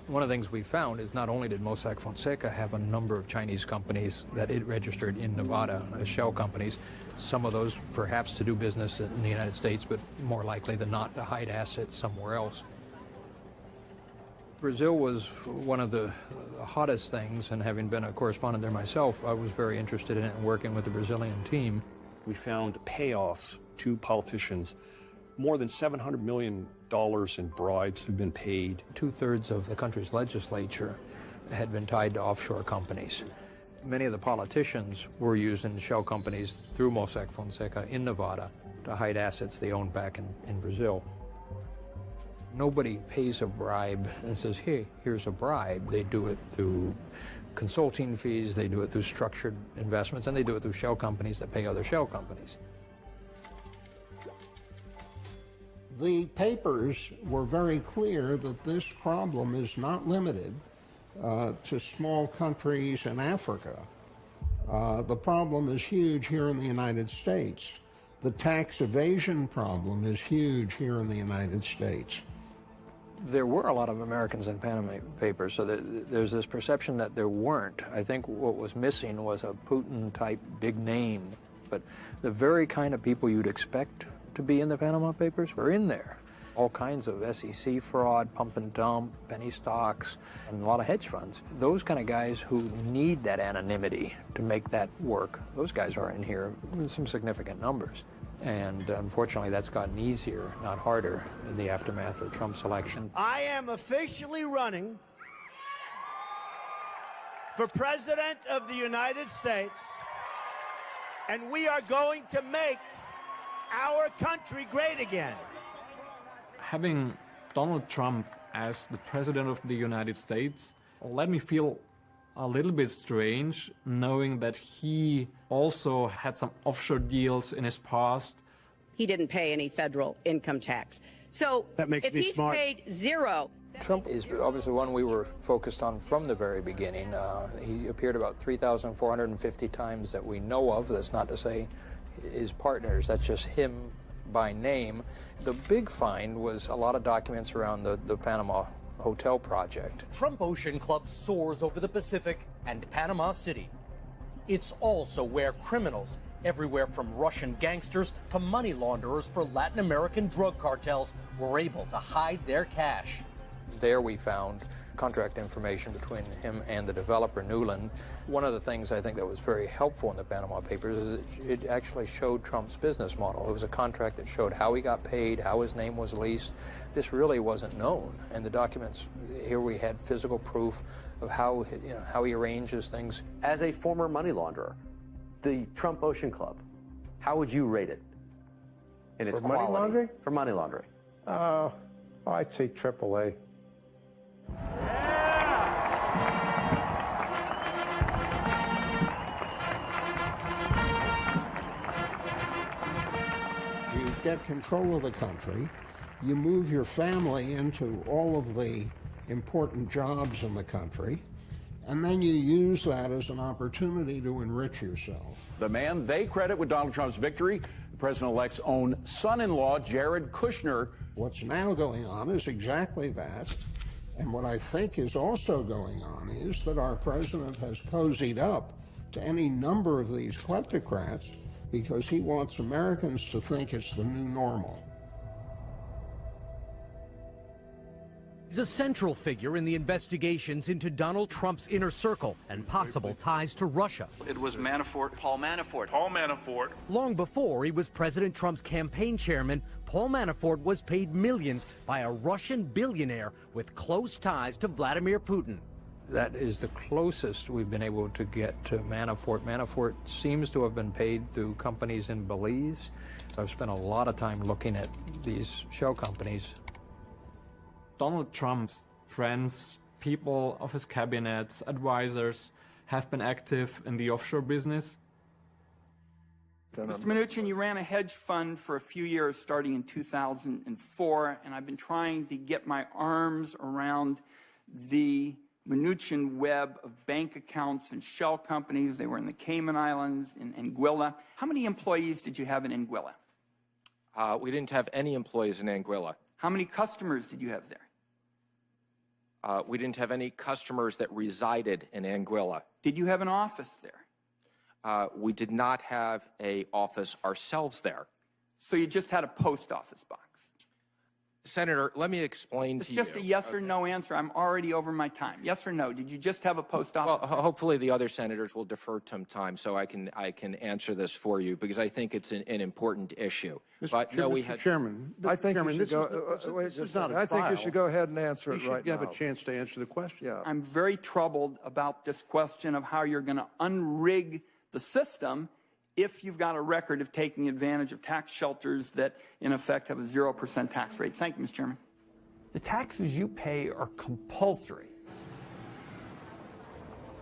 One of the things we found is not only did Mossack Fonseca have a number of Chinese companies that it registered in Nevada as shell companies, some of those perhaps to do business in the United States, but more likely than not to hide assets somewhere else. Brazil was one of the hottest things, and having been a correspondent there myself, I was very interested in it and working with the Brazilian team. We found payoffs to politicians. More than $700 million in bribes have been paid. 2/3 of the country's legislature had been tied to offshore companies. Many of the politicians were using shell companies through Mossack Fonseca in Nevada to hide assets they owned back in Brazil. Nobody pays a bribe and says, hey, here's a bribe. They do it through consulting fees, they do it through structured investments, and they do it through shell companies that pay other shell companies. The papers were very clear that this problem is not limited to small countries in Africa. The problem is huge here in the United States. The tax evasion problem is huge here in the United States. There were a lot of Americans in Panama Papers, so there's this perception that there weren't. I think what was missing was a Putin-type big name, but the very kind of people you'd expect to be in the Panama Papers were in there. All kinds of SEC fraud, pump and dump, penny stocks, and a lot of hedge funds. Those kind of guys who need that anonymity to make that work, those guys are in here in some significant numbers. And unfortunately, that's gotten easier, not harder, in the aftermath of Trump's election. I am officially running for President of the United States, and we are going to make our country great again. Having Donald Trump as the President of the United States let me feel a little bit strange, knowing that he also had some offshore deals in his past. He didn't pay any federal income tax. So that makes if me he's smart. paid zero... Trump is obviously one we were focused on from the very beginning. He appeared about 3,450 times that we know of. That's not to say his partners. That's just him by name. The big find was a lot of documents around the Panama Hotel project. Trump Ocean Club soars over the Pacific and Panama City. It's also where criminals, everywhere from Russian gangsters to money launderers for Latin American drug cartels, were able to hide their cash. There we found contract information between him and the developer Newland. One of the things I think that was very helpful in the Panama Papers is it actually showed Trump's business model. It was a contract that showed how he got paid, how his name was leased. This really wasn't known. And the documents, here we had physical proof of how, how he arranges things. As a former money launderer, the Trump Ocean Club, how would you rate it in its quality? Money laundering? For money laundering. I'd say AAA. You get control of the country, you move your family into all of the important jobs in the country, and then you use that as an opportunity to enrich yourself. The man they credit with Donald Trump's victory, the president-elect's own son-in-law, Jared Kushner. What's now going on is exactly that. And what I think is also going on is that our president has cozied up to any number of these kleptocrats because he wants Americans to think it's the new normal. He's a central figure in the investigations into Donald Trump's inner circle and possible ties to Russia. It was Manafort, Paul Manafort. Paul Manafort. Long before he was President Trump's campaign chairman, Paul Manafort was paid millions by a Russian billionaire with close ties to Vladimir Putin. That is the closest we've been able to get to Manafort. Manafort seems to have been paid through companies in Belize. I've spent a lot of time looking at these shell companies. Donald Trump's friends, people of his cabinets, advisors, have been active in the offshore business. Mr. Mnuchin, you ran a hedge fund for a few years starting in 2004, and I've been trying to get my arms around the Mnuchin web of bank accounts and shell companies. They were in the Cayman Islands, in Anguilla. How many employees did you have in Anguilla? We didn't have any employees in Anguilla. How many customers did you have there? We didn't have any customers that resided in Anguilla. Did you have an office there? We did not have an office ourselves there. So you just had a post office box? Senator, let me explain to you. It's just a yes or no answer. I'm already over my time. Yes or no? Did you just have a post office? Well, hopefully the other senators will defer some time so I can answer this for you because I think it's an important issue. Mr. Chairman, I think you should go ahead and answer it right now. You have a chance to answer the question. Yeah. I'm very troubled about this question of how you're going to unrig the system if you've got a record of taking advantage of tax shelters that, in effect, have a 0% tax rate. Thank you, Mr. Chairman. The taxes you pay are compulsory.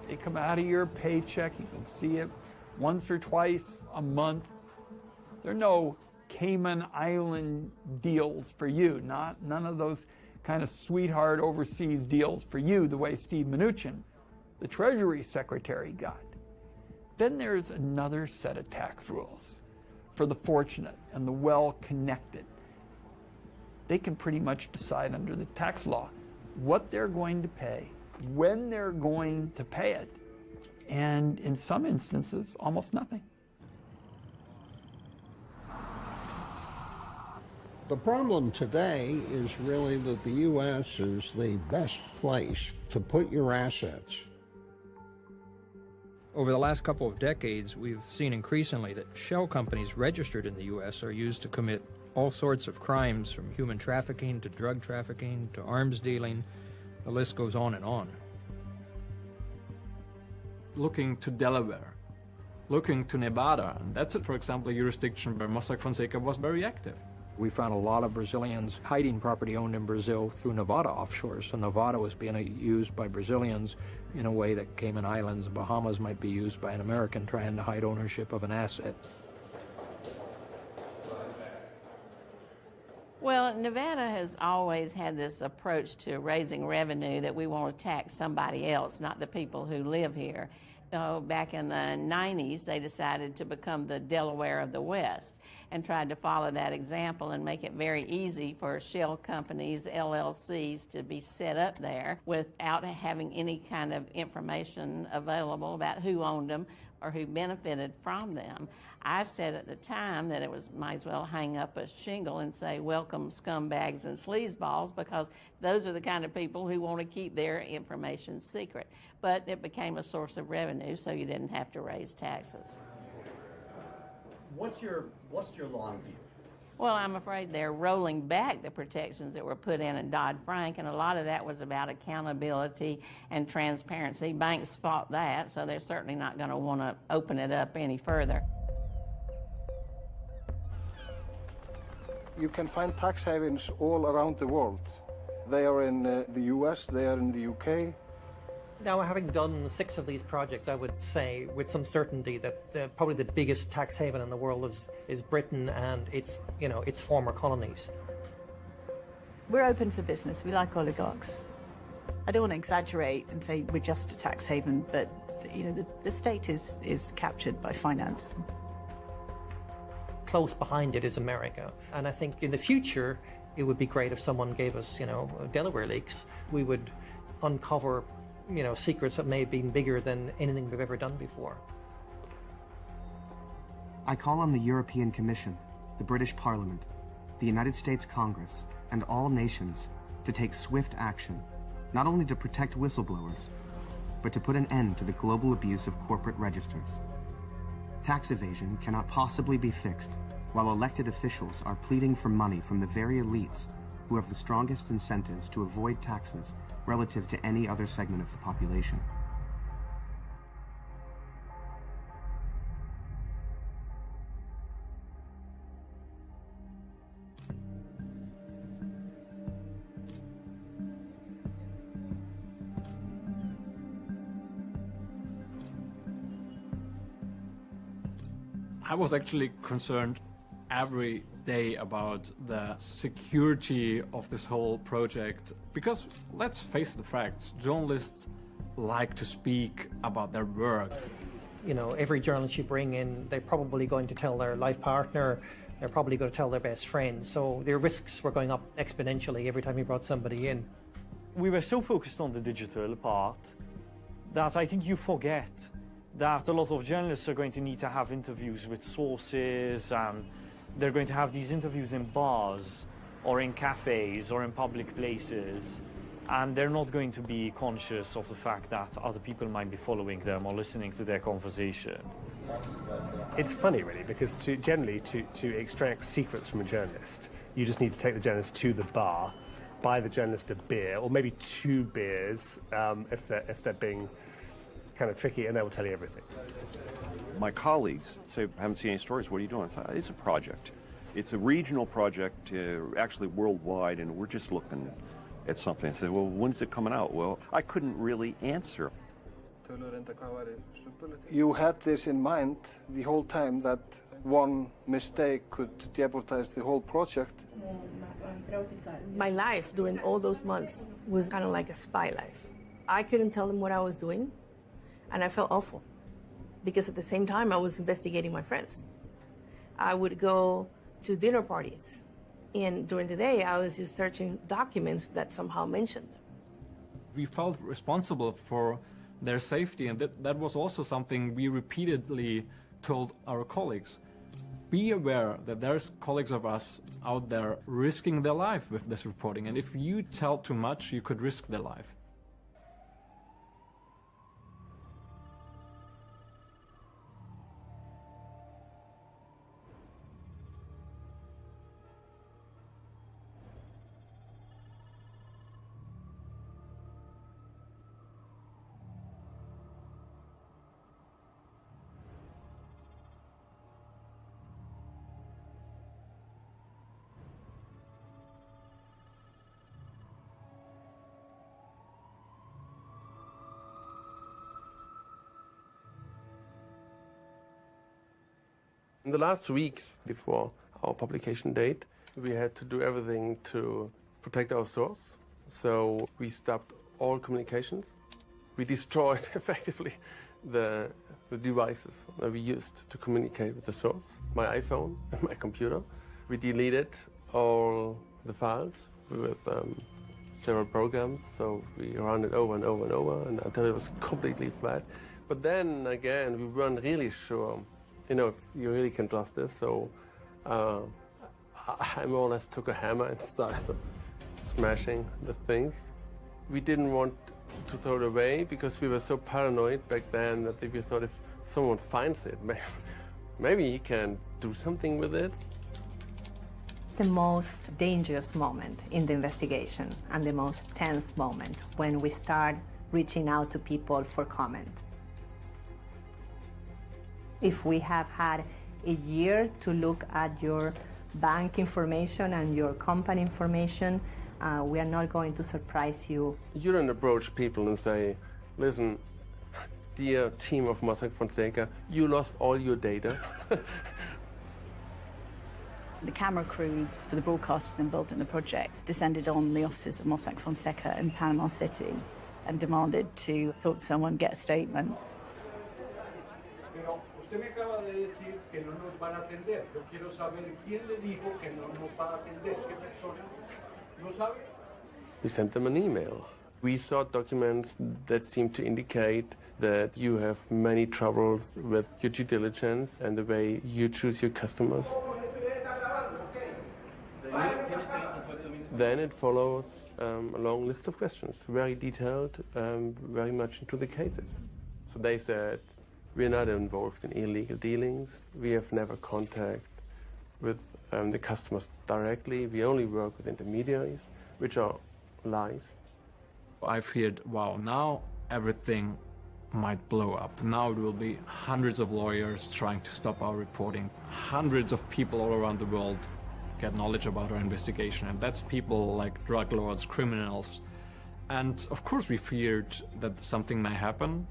They come out of your paycheck. You can see it once or twice a month. There are no Cayman Island deals for you, none of those kind of sweetheart overseas deals for you the way Steve Mnuchin, the Treasury Secretary, got. Then there's another set of tax rules for the fortunate and the well-connected. They can pretty much decide under the tax law what they're going to pay, when they're going to pay it, and in some instances, almost nothing. The problem today is really that the U.S. is the best place to put your assets. Over the last couple of decades, we've seen increasingly that shell companies registered in the U.S. are used to commit all sorts of crimes, from human trafficking to drug trafficking to arms dealing. The list goes on and on. Looking to Delaware, looking to Nevada, and that's, for example, a jurisdiction where Mossack Fonseca was very active. We found a lot of Brazilians hiding property owned in Brazil through Nevada offshore. So Nevada was being used by Brazilians in a way that Cayman Islands and Bahamas might be used by an American trying to hide ownership of an asset. Well, Nevada has always had this approach to raising revenue that we want to tax somebody else, not the people who live here. Back in the 90s, they decided to become the Delaware of the West and tried to follow that example and make it very easy for shell companies, LLCs, to be set up there without having any kind of information available about who owned them or who benefited from them. I said at the time that it was might as well hang up a shingle and say, welcome scumbags and sleazeballs, because those are the kind of people who want to keep their information secret. But it became a source of revenue, so you didn't have to raise taxes. What's your long view? Well, I'm afraid they're rolling back the protections that were put in Dodd-Frank, and a lot of that was about accountability and transparency. Banks fought that, so they're certainly not going to want to open it up any further. You can find tax havens all around the world. They are in the US, they are in the UK. Now, having done 6 of these projects, I would say with some certainty that probably the biggest tax haven in the world is Britain and its former colonies. We're open for business. We like oligarchs. I don't want to exaggerate and say we're just a tax haven, but the state is captured by finance. Close behind it is America, and I think in the future it would be great if someone gave us, Delaware leaks. We would uncover secrets that may have been bigger than anything we've ever done before. I call on the European Commission, the British Parliament, the United States Congress, and all nations to take swift action, not only to protect whistleblowers, but to put an end to the global abuse of corporate registers. Tax evasion cannot possibly be fixed while elected officials are pleading for money from the very elites who have the strongest incentives to avoid taxes relative to any other segment of the population. I was actually concerned every day about the security of this whole project, because let's face the facts, journalists like to speak about their work. Every journalist you bring in, they're probably going to tell their life partner, they're probably going to tell their best friend, so their risks were going up exponentially every time you brought somebody in. We were so focused on the digital part that I think you forget that a lot of journalists are going to need to have interviews with sources, and they're going to have these interviews in bars or in cafes or in public places, and they're not going to be conscious of the fact that other people might be following them or listening to their conversation. It's funny, really, because to extract secrets from a journalist, you just need to take the journalist to the bar, buy the journalist a beer, or maybe 2 beers if they're being kind of tricky, and they will tell you everything. My colleagues say, I haven't seen any stories, what are you doing? I say, it's a project. It's a regional project, actually worldwide, and we're just looking at something. I said, well, when's it coming out? Well, I couldn't really answer. You had this in mind the whole time, that one mistake could jeopardize the whole project? My life during all those months was kind of like a spy life. I couldn't tell them what I was doing, and I felt awful, because at the same time I was investigating my friends. I would go to dinner parties, and during the day I was just searching documents that somehow mentioned them. We felt responsible for their safety, and that was also something we repeatedly told our colleagues. Be aware that there's colleagues of us out there risking their life with this reporting, and if you tell too much, you could risk their life. In the last weeks before our publication date, we had to do everything to protect our source. So we stopped all communications. We destroyed effectively the devices that we used to communicate with the source, my iPhone and my computer. We deleted all the files with several programs, so we ran it over and over and over and until it was completely flat. But then again, we weren't really sure, if you really can trust this. So I more or less took a hammer and started smashing the things. We didn't want to throw it away because we were so paranoid back then that we thought if someone finds it, maybe he can do something with it. The most dangerous moment in the investigation and the most tense moment when we start reaching out to people for comment. If we have had a year to look at your bank information and your company information, we are not going to surprise you. You don't approach people and say, listen, dear team of Mossack Fonseca, you lost all your data. The camera crews for the broadcasters involved in the project descended on the offices of Mossack Fonseca in Panama City and demanded to talk to someone, get a statement. Usted me acaba de decir que no nos van a atender. Yo quiero saber quién le dijo que no nos va a atender. ¿Qué persona? ¿No sabe? We sent them an email. We saw documents that seemed to indicate that you have many troubles with your due diligence and the way you choose your customers. Then it follows a long list of questions, very detailed, very much into the cases. So they said, we're not involved in illegal dealings. We have never contact with the customers directly. We only work with intermediaries, which are lies. I feared, wow, now everything might blow up. Now it will be hundreds of lawyers trying to stop our reporting. Hundreds of people all around the world get knowledge about our investigation, and that's people like drug lords, criminals. And of course we feared that something may happen.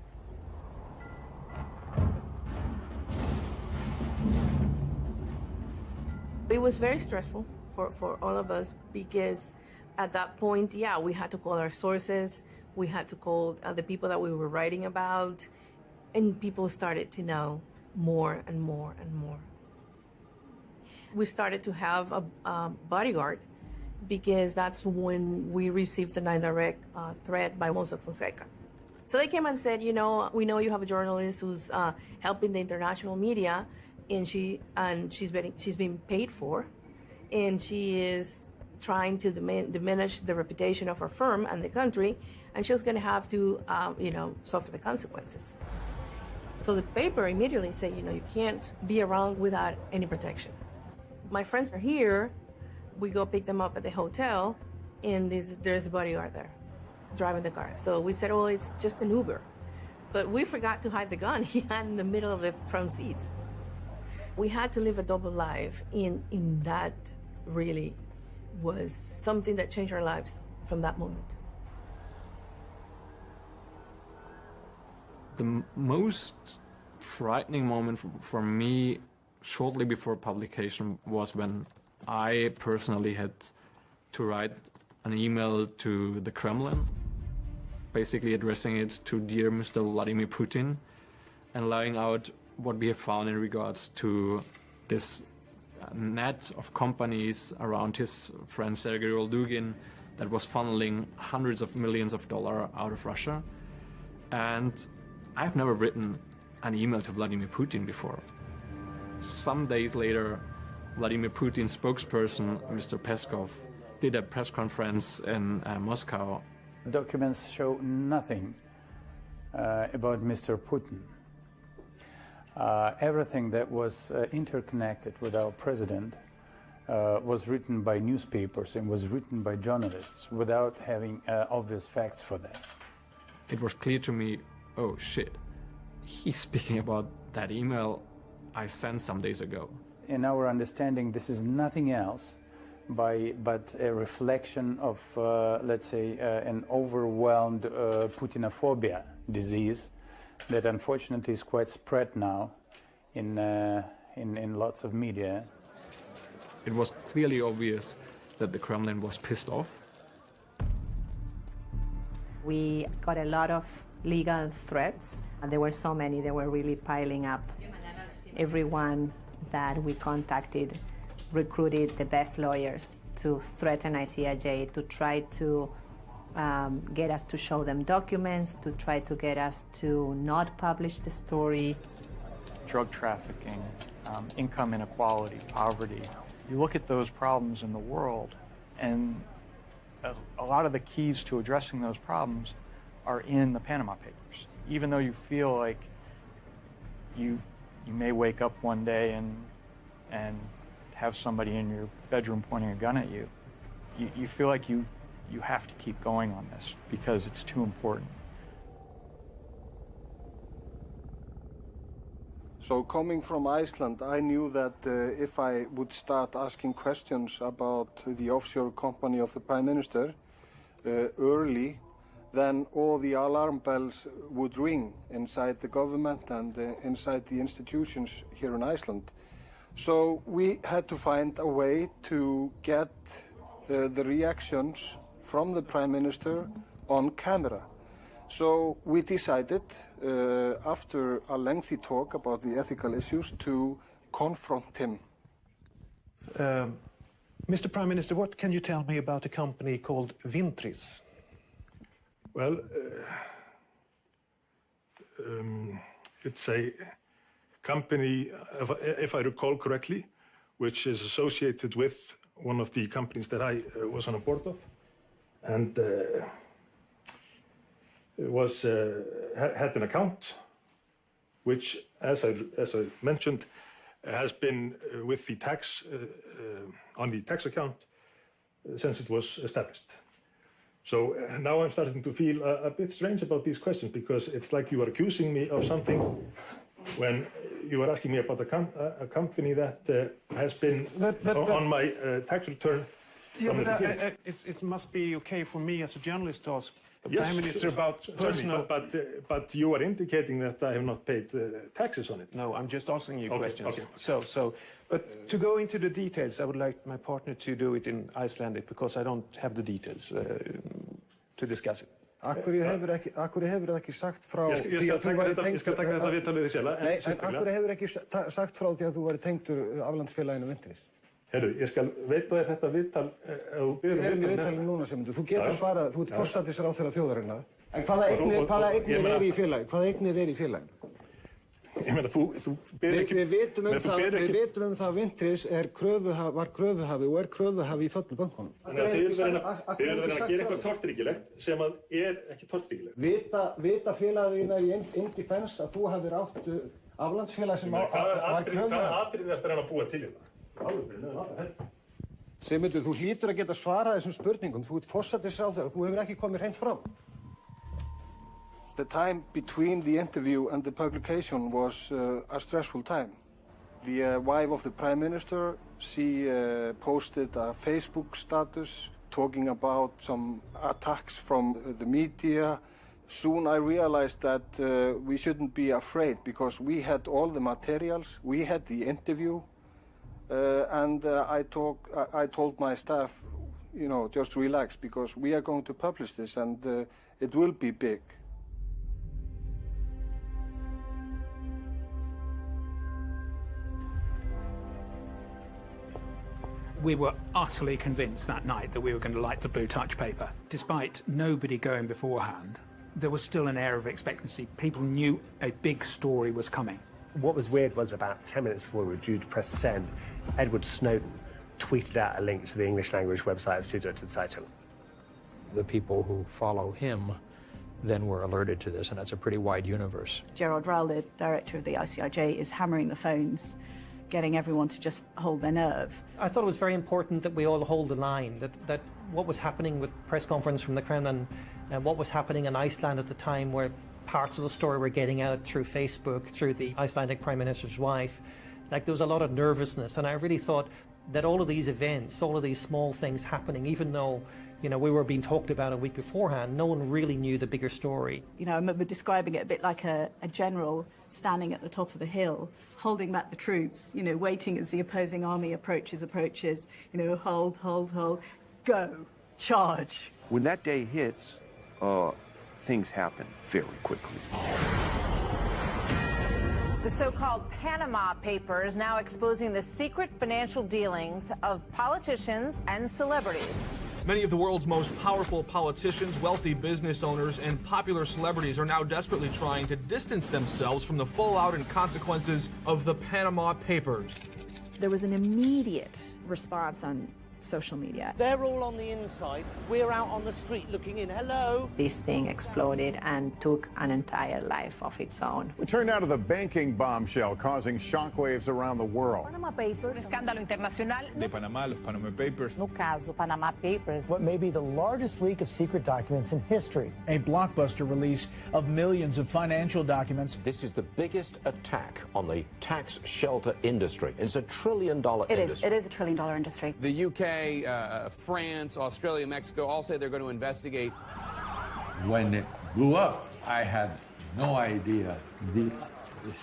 It was very stressful for all of us because at that point, yeah, we had to call our sources, we had to call the people that we were writing about, and people started to know more and more and more. We started to have a bodyguard because that's when we received the indirect threat by Mossack Fonseca. So they came and said, we know you have a journalist who's helping the international media, and she's being paid for, and she is trying to diminish the reputation of our firm and the country, and she's going to have to, suffer the consequences. So the paper immediately said, you can't be around without any protection. My friends are here. We go pick them up at the hotel, and there's a bodyguard there driving the car. So we said, it's just an Uber. But we forgot to hide the gun he had in the middle of the front seats. We had to live a double life, in that really was something that changed our lives from that moment. The most frightening moment for me shortly before publication was when I personally had to write an email to the Kremlin, basically addressing it to dear Mr. Vladimir Putin and laying out what we have found in regards to this net of companies around his friend Sergei Roldugin that was funneling hundreds of millions of dollars out of Russia. And I've never written an email to Vladimir Putin before. Some days later, Vladimir Putin's spokesperson, Mr. Peskov, did a press conference in Moscow. Documents show nothing about Mr. Putin. Everything that was interconnected with our president was written by newspapers and was written by journalists without having obvious facts for that. It was clear to me, oh shit, he's speaking about that email I sent some days ago. In our understanding, this is nothing else but a reflection of, let's say, an overwhelmed Putinophobia disease that unfortunately is quite spread now in in lots of media. It was clearly obvious that the Kremlin was pissed off. We got a lot of legal threats, and there were so many, they were really piling up. Everyone that we contacted recruited the best lawyers to threaten ICIJ, to try to get us to show them documents, to try to get us to not publish the story. Drug trafficking, income inequality, poverty. You look at those problems in the world, and a lot of the keys to addressing those problems are in the Panama Papers. Even though you feel like you may wake up one day and have somebody in your bedroom pointing a gun at you, you feel like you have to keep going on this because it's too important. So coming from Iceland, I knew that if I would start asking questions about the offshore company of the Prime Minister early, then all the alarm bells would ring inside the government and inside the institutions here in Iceland. So we had to find a way to get the reactions from the Prime Minister on camera. So we decided, after a lengthy talk about the ethical issues, to confront him. Mr. Prime Minister, what can you tell me about a company called Vintris? Well, it's a company, if I recall correctly, which is associated with one of the companies that I was on a board of, and had an account, which, as I mentioned, has been with the tax on the tax account since it was established. So now I'm starting to feel a bit strange about these questions, because it's like you are accusing me of something when you are asking me about a company that has been on my tax return. Yeah, but it must be okay for me as a journalist to ask the Prime Minister about personal... But you are indicating that I have not paid taxes on it. No, I'm just asking you questions. Okay. But to go into the details, I would like my partner to do it in Icelandic, because I don't have the details to discuss it. Akkur hefur ekki sagt frá því að þú væri tengdur... Ég skal taka þetta viðtal við þig sjálf. Nei, akkur hefur ekki sagt frá því að þú væri tengdur aflandsfélaginu Vintris? Herru, ég skal veita þér þetta viðtal... Við erum í viðtalinu núna, Sigmundur. Þú getur svarað, þú ert forsætisráðherra þjóðarinnar. En hvaða eignir eru í félaginu? Hvaða eignir eru í félaginu? Ég meina, þú ber ekki... Við vitum um það að Vintris var kröfuhafi og kröfuhafi í föllnu bönkunum. Þannig að þið erum verið að gera eitthvað tortryggilegt sem að ekki tortryggilegt. Vita félaginu í defense að þú hafir átt aflandsfélag sem var kröfuhafi? Hvaða atriði ertu að búa til þetta? Sigmundur, þú hlýtur að geta svarað þessum spurningum. Þú ert forsætisráðherra, þú hefur ekki komið hreint fram. The time between the interview and the publication was a stressful time. The wife of the Prime Minister, she posted a Facebook status talking about some attacks from the media. Soon I realized that we shouldn't be afraid, because we had all the materials, we had the interview, and I told my staff, just relax, because we are going to publish this and it will be big. We were utterly convinced that night that we were going to light the blue touch paper. Despite nobody going beforehand, there was still an air of expectancy. People knew a big story was coming. What was weird was about 10 minutes before we were due to press send, Edward Snowden tweeted out a link to the English language website of Ciudadanos. The people who follow him then were alerted to this, and that's a pretty wide universe. Gerard Rowell, the director of the ICIJ, is hammering the phones, getting everyone to just hold their nerve. I thought it was very important that we all hold the line, that what was happening with the press conference from the Kremlin and what was happening in Iceland at the time, where parts of the story were getting out through Facebook, through the Icelandic Prime Minister's wife, Like, there was a lot of nervousness, and I really thought that all of these events, all of these small things happening, even though, you know, we were being talked about a week beforehand, no one really knew the bigger story. You know, I remember describing it a bit like a general standing at the top of the hill, holding back the troops, you know, waiting as the opposing army approaches, you know, hold, go, charge. When that day hits, things happen very quickly. The so-called Panama Papers now exposing the secret financial dealings of politicians and celebrities. Many of the world's most powerful politicians, wealthy business owners, and popular celebrities are now desperately trying to distance themselves from the fallout and consequences of the Panama Papers. There was an immediate response on social media. They're all on the inside. We're out on the street looking in. Hello. This thing exploded and took an entire life of its own. We turn now to the banking bombshell causing shockwaves around the world. Panama Papers. Un escándalo internacional. De Panamá, los Panama Papers. No caso, Panama Papers. What may be the largest leak of secret documents in history. A blockbuster release of millions of financial documents. This is the biggest attack on the tax shelter industry. It's a $1 trillion industry. It is a $1 trillion industry. The UK, France, Australia, Mexico all say they're going to investigate. When it blew up, I had no idea the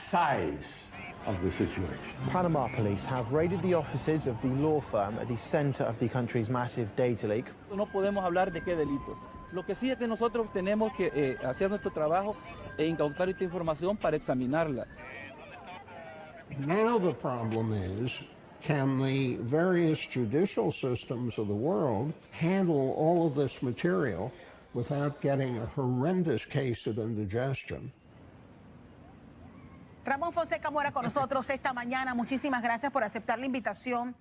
size of the situation. Panama police have raided the offices of the law firm at the center of the country's massive data leak. No podemos hablar de qué delitos. Lo que sí es que nosotros tenemos que hacer nuestro trabajo e incautar esta información para examinarla. Now the problem is, can the various judicial systems of the world handle all of this material without getting a horrendous case of indigestion? Ramón Fonseca Mora con nosotros esta mañana. Muchísimas gracias por aceptar la invitación.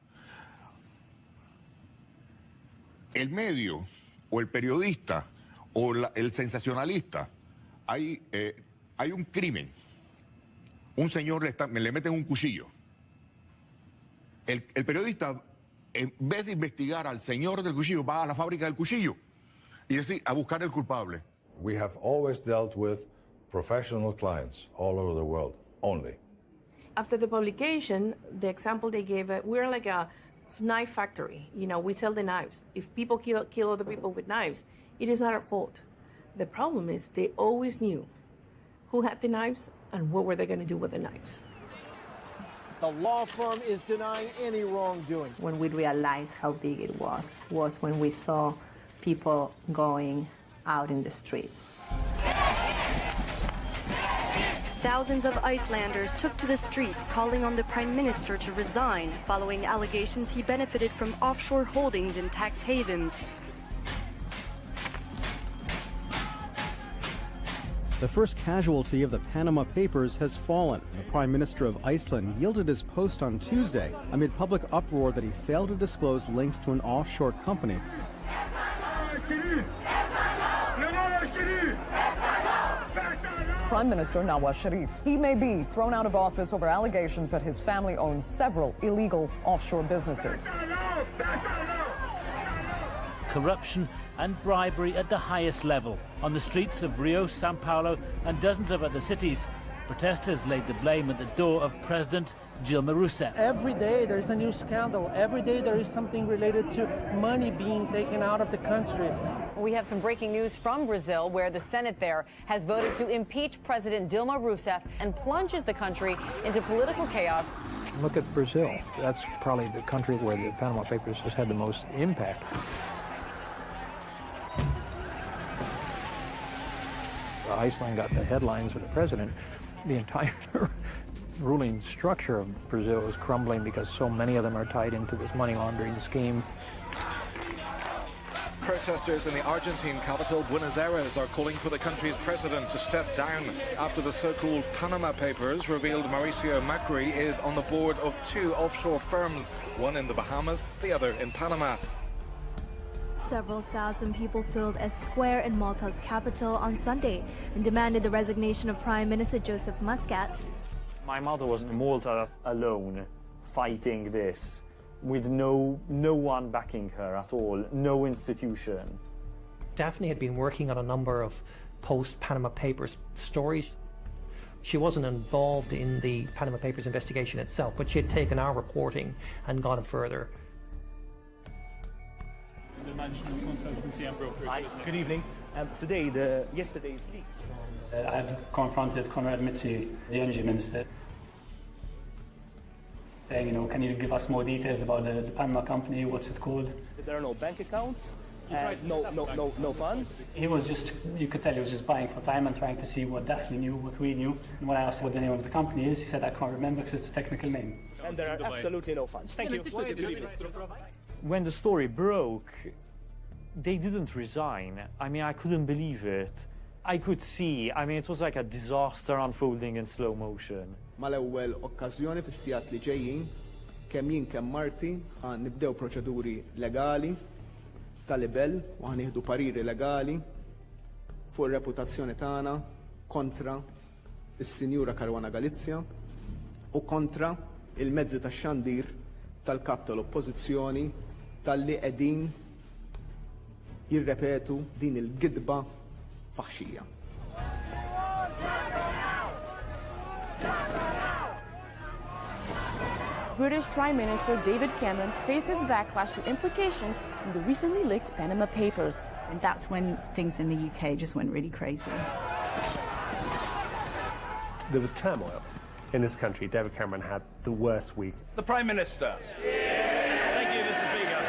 El medio, o el periodista, o el sensacionalista, hay un crimen. Un señor le meten un cuchillo. El periodista, en vez de investigar al señor del cuchillo, va a la fábrica del cuchillo y decir, a buscar el culpable. We have always dealt with professional clients all over the world, only. After the publication, the example they gave, we're like a knife factory. You know, we sell the knives. If people kill other people with knives, it is not our fault. The problem is they always knew who had the knives and what were they going to do with the knives. The law firm is denying any wrongdoing. When we realized how big it was when we saw people going out in the streets. Thousands of Icelanders took to the streets calling on the Prime Minister to resign following allegations he benefited from offshore holdings in tax havens. The first casualty of the Panama Papers has fallen. The Prime Minister of Iceland yielded his post on Tuesday amid public uproar that he failed to disclose links to an offshore company. Prime Minister Nawaz Sharif. He may be thrown out of office over allegations that his family owns several illegal offshore businesses. Corruption and bribery at the highest level. On the streets of Rio, Sao Paulo and dozens of other cities, protesters laid the blame at the door of President Dilma Rousseff. Every day there's a new scandal. Every day there is something related to money being taken out of the country. We have some breaking news from Brazil, where the Senate there has voted to impeach President Dilma Rousseff and plunges the country into political chaos. Look at Brazil. That's probably the country where the Panama Papers has had the most impact. Iceland got the headlines with the president. The entire ruling structure of Brazil is crumbling because so many of them are tied into this money laundering scheme. Protesters in the Argentine capital, Buenos Aires, are calling for the country's president to step down after the so-called Panama Papers revealed Mauricio Macri is on the board of two offshore firms, one in the Bahamas, the other in Panama. Several thousand people filled a square in Malta's capital on Sunday and demanded the resignation of Prime Minister Joseph Muscat. My mother was in Malta alone, fighting this, with no one backing her at all, no institution. Daphne had been working on a number of post-Panama Papers stories. She wasn't involved in the Panama Papers investigation itself, but she had taken our reporting and gone further. The management consultancy and brokerage business. Good evening. Today, yesterday's leaks. I had confronted Conrad Mitzi, the energy minister, saying, can you give us more details about the Panama company? What's it called? There are no bank accounts. No funds. He was just, you could tell he was just buying for time and trying to see what Daphne knew, what we knew. And when I asked what the name of the company is, he said, I can't remember because it's a technical name. And there are absolutely no funds. Thank you. When the story broke, they didn't resign. I mean, I couldn't believe it. I could see, it was like a disaster unfolding in slow motion. Mal-ewwel okkażjoni fis-sigħat li ġejjin kemm jien kemm Marti nibdew proċeduri legali tal-libel u ħanieħdu pariri legali fuq ir-reputazzjoni tagħna kontra is-Sinjura Caruana Galizia u kontra il-mezzi tax-xandir tal-kap tal-Oppożizzjoni talli qegħdin jirrepetu din il-gidba faħxija. British Prime Minister David Cameron faces backlash to implications from the recently leaked Panama Papers. And that's when things in the UK just went really crazy. There was turmoil in this country. David Cameron had the worst week. The Prime Minister. Thank you, Mr. Speaker.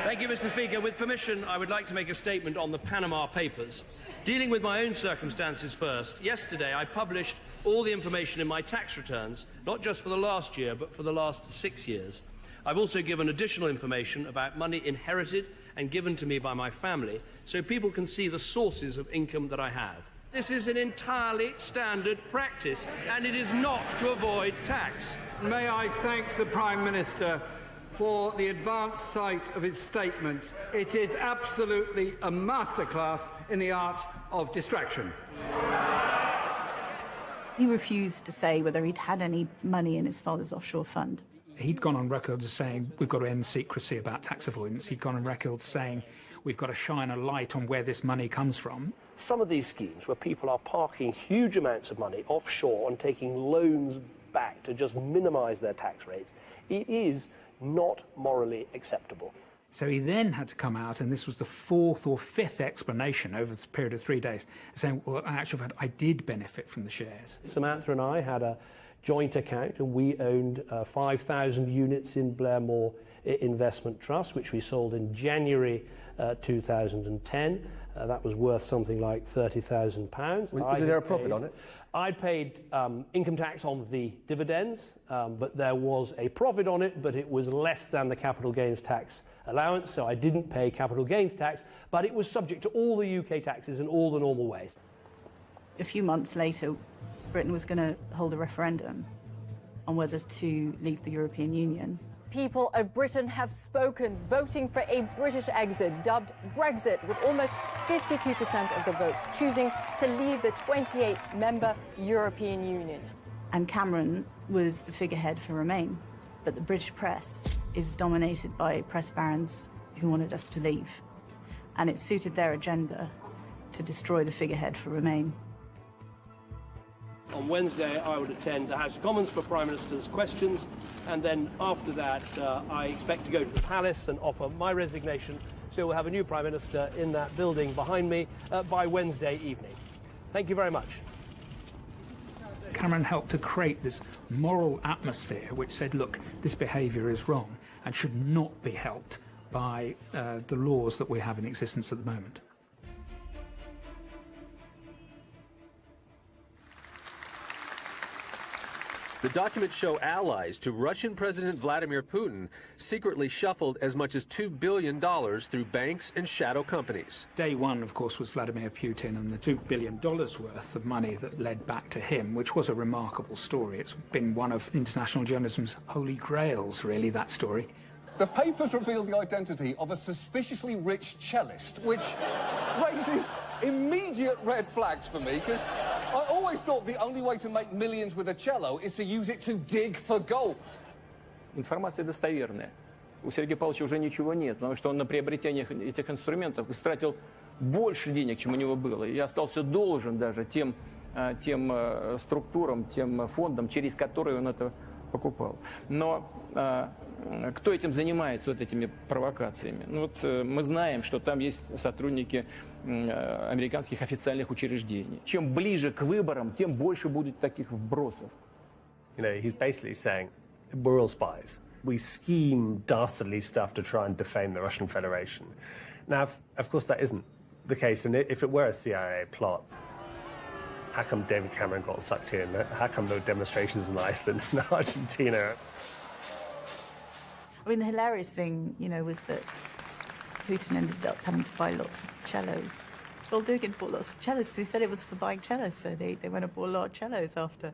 Thank you, Mr. Speaker. With permission, I would like to make a statement on the Panama Papers. Dealing with my own circumstances first, yesterday I published all the information in my tax returns, not just for the last year, but for the last 6 years. I've also given additional information about money inherited and given to me by my family, so people can see the sources of income that I have. This is an entirely standard practice, and it is not to avoid tax. May I thank the Prime Minister for the advanced sight of his statement. It is absolutely a masterclass in the art of distraction. He refused to say whether he'd had any money in his father's offshore fund. He'd gone on record as saying we've got to end secrecy about tax avoidance. He'd gone on record saying we've got to shine a light on where this money comes from. Some of these schemes where people are parking huge amounts of money offshore and taking loans back to just minimise their tax rates, it is not morally acceptable. So he then had to come out, and this was the fourth or fifth explanation over the period of 3 days, saying, well, in actual fact, I did benefit from the shares. Samantha and I had a joint account, and we owned 5,000 units in Blairmore Investment Trust, which we sold in January 2010. That was worth something like £30,000. Was there a profit on it? I paid income tax on the dividends, but there was a profit on it, but it was less than the capital gains tax allowance, so I didn't pay capital gains tax, but it was subject to all the UK taxes in all the normal ways. A few months later, Britain was going to hold a referendum on whether to leave the European Union. People of Britain have spoken, voting for a British exit, dubbed Brexit, with almost 52% of the votes choosing to leave the 28-member European Union. And Cameron was the figurehead for Remain, but the British press is dominated by press barons who wanted us to leave. And it suited their agenda to destroy the figurehead for Remain. On Wednesday, I would attend the House of Commons for Prime Minister's questions, and then after that, I expect to go to the Palace and offer my resignation, so we'll have a new Prime Minister in that building behind me by Wednesday evening. Thank you very much. Cameron helped to create this moral atmosphere which said, look, this behaviour is wrong and should not be helped by the laws that we have in existence at the moment. The documents show allies to Russian President Vladimir Putin secretly shuffled as much as $2 billion through banks and shadow companies. Day one, of course, was Vladimir Putin and the $2 billion worth of money that led back to him, which was a remarkable story. It's been one of international journalism's holy grails, really, that story. The papers revealed the identity of a suspiciously rich cellist, which raises immediate red flags for me, because I always thought the only way to make millions with a cello is to use it to dig for gold. Информация достоверная. У Сергея Павловича уже ничего нет, потому что он на приобретение этих инструментов истратил больше денег, чем у него было. И остался должен даже тем структурам, тем фондам, через которые он это покупал. Но кто этим занимается, вот этими провокациями? Ну, вот мы знаем, что там есть сотрудники американских официальных учреждений. Чем ближе к выборам, тем больше будет таких вбросов. You know, he's basically saying, we're all spies. We scheme dastardly stuff to try and defame the Russian Federation. Now, of course, that isn't the case. And if it were a CIA plot, how come David Cameron got sucked in? How come there were demonstrations in Iceland and Argentina? I mean, the hilarious thing, you know, was that Putin ended up having to buy lots of cellos. Well, Dugin bought lots of cellos because he said it was for buying cellos, so they went and bought a lot of cellos after.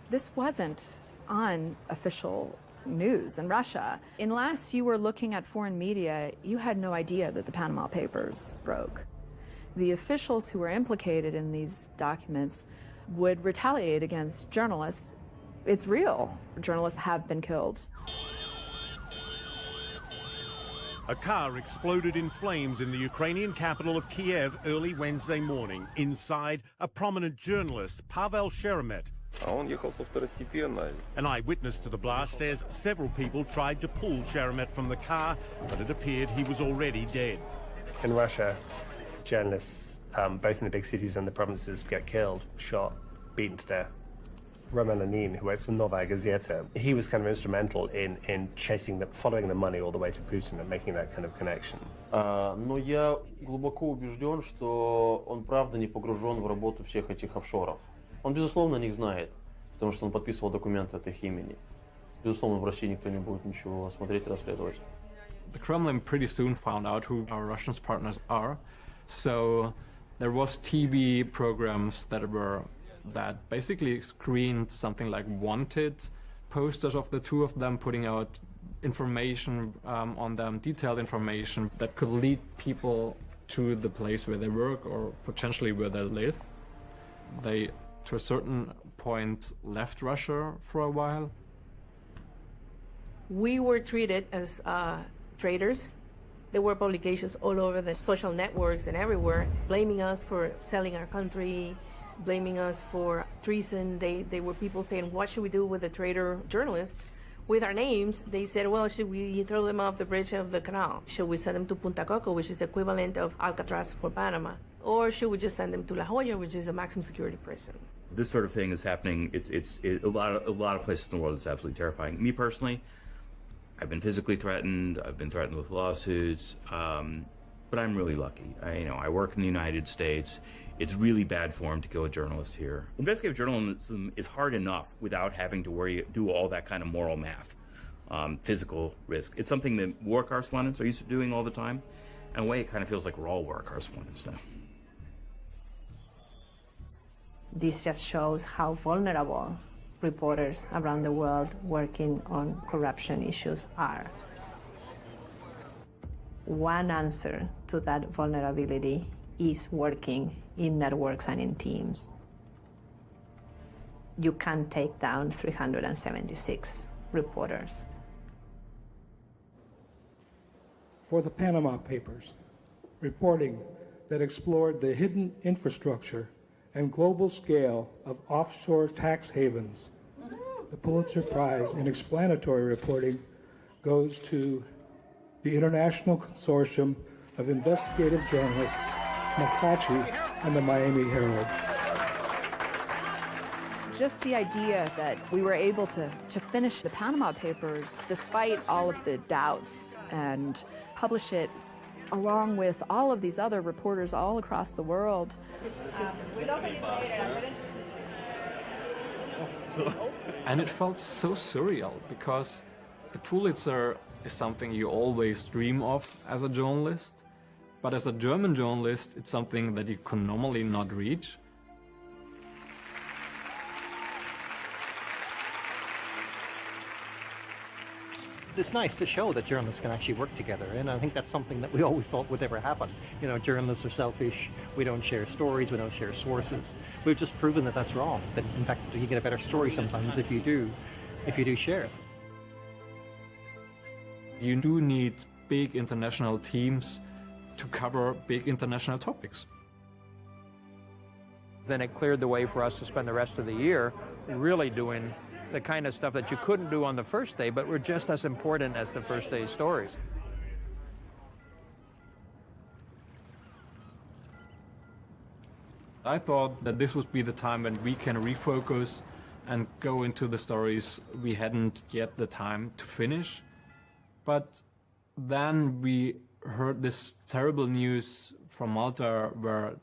This wasn't on official news in Russia. Unless you were looking at foreign media, you had no idea that the Panama Papers broke. The officials who were implicated in these documents would retaliate against journalists. It's real. Journalists have been killed. A car exploded in flames in the Ukrainian capital of Kiev early Wednesday morning. Inside, a prominent journalist, Pavel Sheremet. An eyewitness to the blast says several people tried to pull Sheremet from the car, but it appeared he was already dead. In Russia, journalists, both in the big cities and the provinces, get killed, shot, beaten to death. Roman Lenin, who works for Novaya Gazeta, he was kind of instrumental in chasing following the money all the way to Putin and making that kind of connection. Но я глубоко убежден, что он правда не погружен в работу всех этих офшоров. Он, безусловно, о них знает, потому что он подписывал документы от их имени. Безусловно, в России никто не будет ничего смотреть и расследовать. The Kremlin pretty soon found out who our Russian partners are, so there was TV programs that basically screened something like wanted posters of the two of them, putting out information on them, detailed information that could lead people to the place where they work or potentially where they live. They, to a certain point, left Russia for a while. We were treated as traitors. There were publications all over the social networks and everywhere blaming us for selling our country, blaming us for treason. They were people saying, what should we do with the traitor journalists? With our names, they said, well, should we throw them off the bridge of the canal? Should we send them to Punta Coco, which is the equivalent of Alcatraz for Panama? Or should we just send them to La Jolla, which is a maximum security prison? This sort of thing is happening. It's a lot of places in the world. It's absolutely terrifying. Me personally, I've been physically threatened. I've been threatened with lawsuits, but I'm really lucky. I work in the United States. It's really bad form to kill a journalist here. Investigative journalism is hard enough without having to do all that kind of moral math, physical risk. It's something that war correspondents are used to doing all the time. In a way, it kind of feels like we're all war correspondents now. This just shows how vulnerable reporters around the world working on corruption issues are. One answer to that vulnerability is working in networks and in teams. You can't take down 376 reporters. For the Panama Papers, reporting that explored the hidden infrastructure and global scale of offshore tax havens. The Pulitzer Prize in explanatory reporting goes to the International Consortium of Investigative Journalists, McClatchy, and the Miami Herald. Just the idea that we were able to finish the Panama Papers despite all of the doubts and publish it along with all of these other reporters all across the world. And it felt so surreal because the Pulitzer is something you always dream of as a journalist, but as a German journalist, it's something that you can normally not reach. It's nice to show that journalists can actually work together, and I think that's something that we always thought would never happen. You know, journalists are selfish, we don't share stories, we don't share sources. We've just proven that that's wrong, that in fact you get a better story sometimes if you do share it. You do need big international teams to cover big international topics. Then it cleared the way for us to spend the rest of the year really doing the kind of stuff that you couldn't do on the first day, but were just as important as the first day's stories. I thought that this would be the time when we can refocus and go into the stories we hadn't yet the time to finish. But then we heard this terrible news from Malta where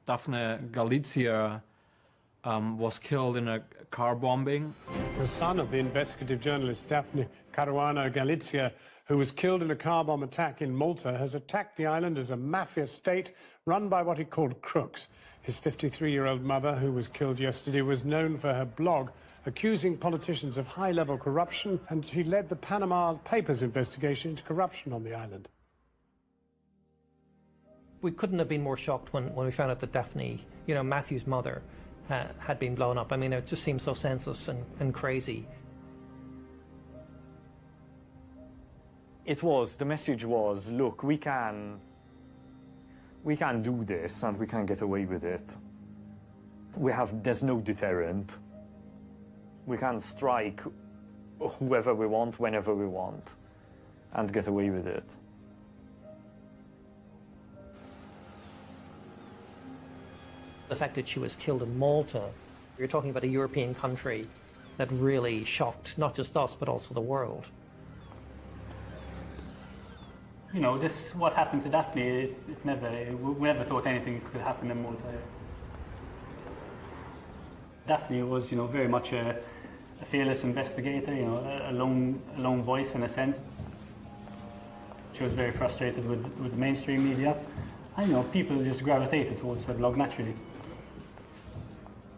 Daphne Galizia was killed in a car bombing. The son of the investigative journalist Daphne Caruana Galizia, who was killed in a car bomb attack in Malta, has attacked the island as a mafia state run by what he called crooks. His 53-year-old mother, who was killed yesterday, was known for her blog accusing politicians of high-level corruption, and she led the Panama Papers investigation into corruption on the island. We couldn't have been more shocked when we found out that Daphne, you know, Matthew's mother, had been blown up. I mean, it just seems so senseless and crazy. The message was, look, we can do this and we can get away with it. There's no deterrent. We can strike whoever we want, whenever we want, and get away with it. The fact that she was killed in Malta, you're talking about a European country that really shocked not just us, but also the world. You know, what happened to Daphne, we never thought anything could happen in Malta. Daphne was, you know, very much a fearless investigator, you know, a lone voice in a sense. She was very frustrated with the mainstream media. And, you know, people just gravitated towards her blog naturally.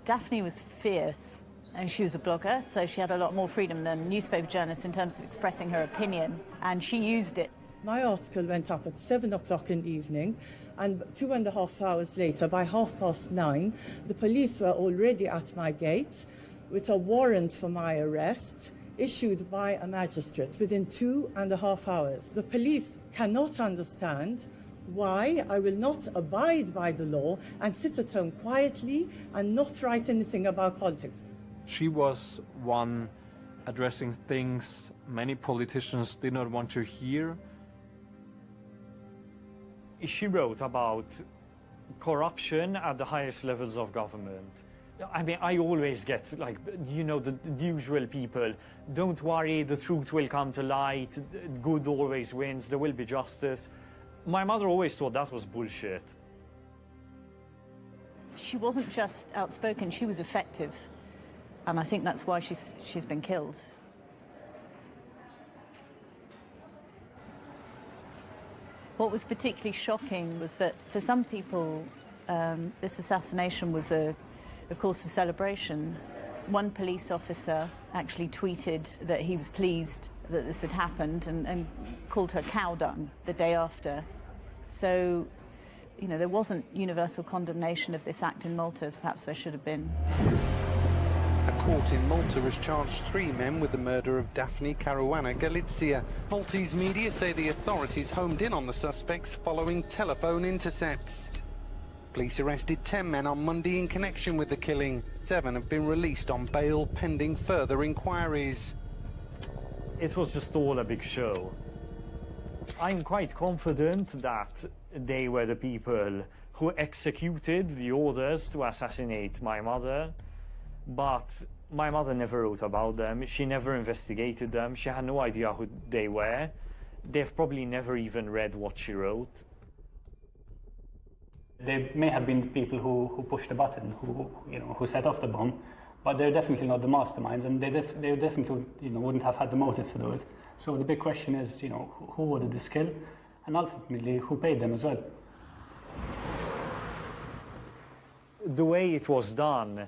Daphne was fierce, and she was a blogger, so she had a lot more freedom than newspaper journalists in terms of expressing her opinion, and she used it. My article went up at 7 o'clock in the evening, and 2.5 hours later, by 9:30, the police were already at my gate with a warrant for my arrest issued by a magistrate within 2.5 hours. The police cannot understand why I will not abide by the law and sit at home quietly and not write anything about politics. She was one addressing things many politicians did not want to hear. She wrote about corruption at the highest levels of government. I mean, I always get, like, you know, the usual people, don't worry, the truth will come to light, good always wins, there will be justice. My mother always thought that was bullshit. She wasn't just outspoken, she was effective. And I think that's why she's been killed. What was particularly shocking was that for some people, this assassination was a cause of celebration. One police officer actually tweeted that he was pleased that this had happened and called her cow dung the day after. So, you know, there wasn't universal condemnation of this act in Malta as perhaps there should have been. A court in Malta has charged 3 men with the murder of Daphne Caruana Galizia. Maltese media say the authorities homed in on the suspects following telephone intercepts. Police arrested 10 men on Monday in connection with the killing. 7 have been released on bail pending further inquiries. It was just all a big show. I'm quite confident that they were the people who executed the orders to assassinate my mother, but my mother never wrote about them. She never investigated them. She had no idea who they were. They've probably never even read what she wrote. They may have been the people who pushed the button, who set off the bomb, but they're definitely not the masterminds, and they definitely, wouldn't have had the motive to do it. So the big question is, who ordered this kill, and ultimately who paid them as well. The way it was done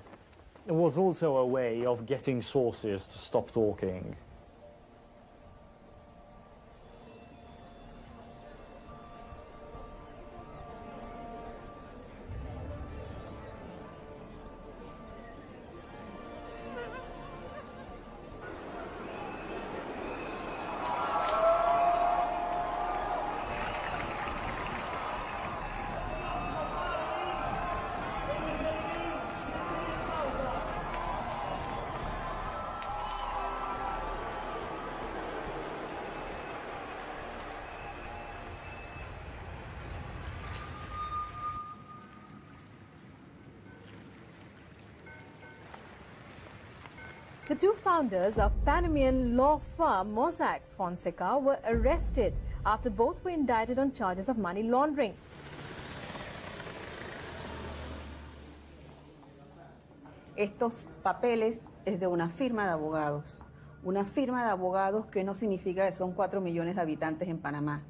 was also a way of getting sources to stop talking. The two founders of Panamanian law firm Mossack Fonseca were arrested after both were indicted on charges of money laundering. Estos papeles es de una firma de abogados. Una firma de abogados que no significa que son 4 millones de habitantes en Panamá.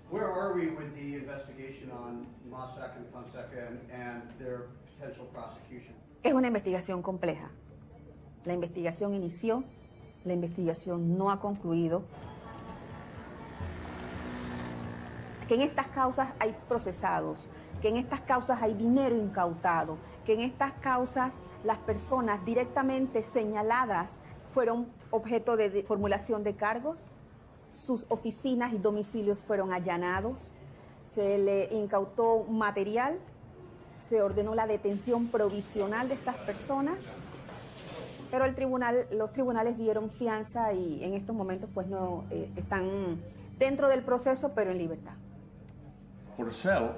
Where are we with the investigation on Mossack and Fonseca and their potential prosecution? Es una investigación compleja. La investigación inició, la investigación no ha concluido. Que en estas causas hay procesados, que en estas causas hay dinero incautado, que en estas causas las personas directamente señaladas fueron objeto de formulación de cargos, sus oficinas y domicilios fueron allanados, se le incautó material, se ordenó la detención provisional de estas personas, pero los tribunales dieron fianza y en estos momentos pues no están dentro del proceso, pero en libertad. Porcel,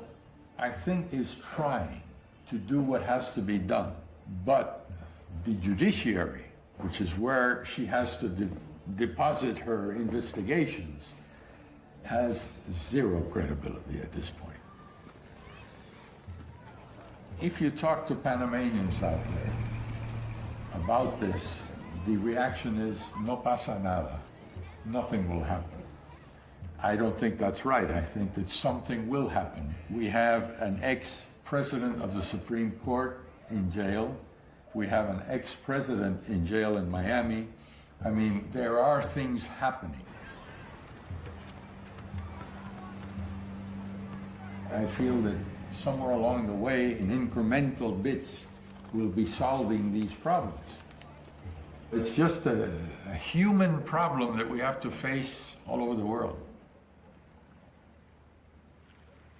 I think, is trying to do what has to be done, but the judiciary, which is where she has to deposit her investigations, has zero credibility at this point. If you talk to Panamanians out there about this, the reaction is, no pasa nada, nothing will happen. I don't think that's right. I think that something will happen. We have an ex-president of the Supreme Court in jail. We have an ex-president in jail in Miami. I mean, there are things happening. I feel that somewhere along the way, in incremental bits, we'll be solving these problems. It's just a human problem that we have to face all over the world.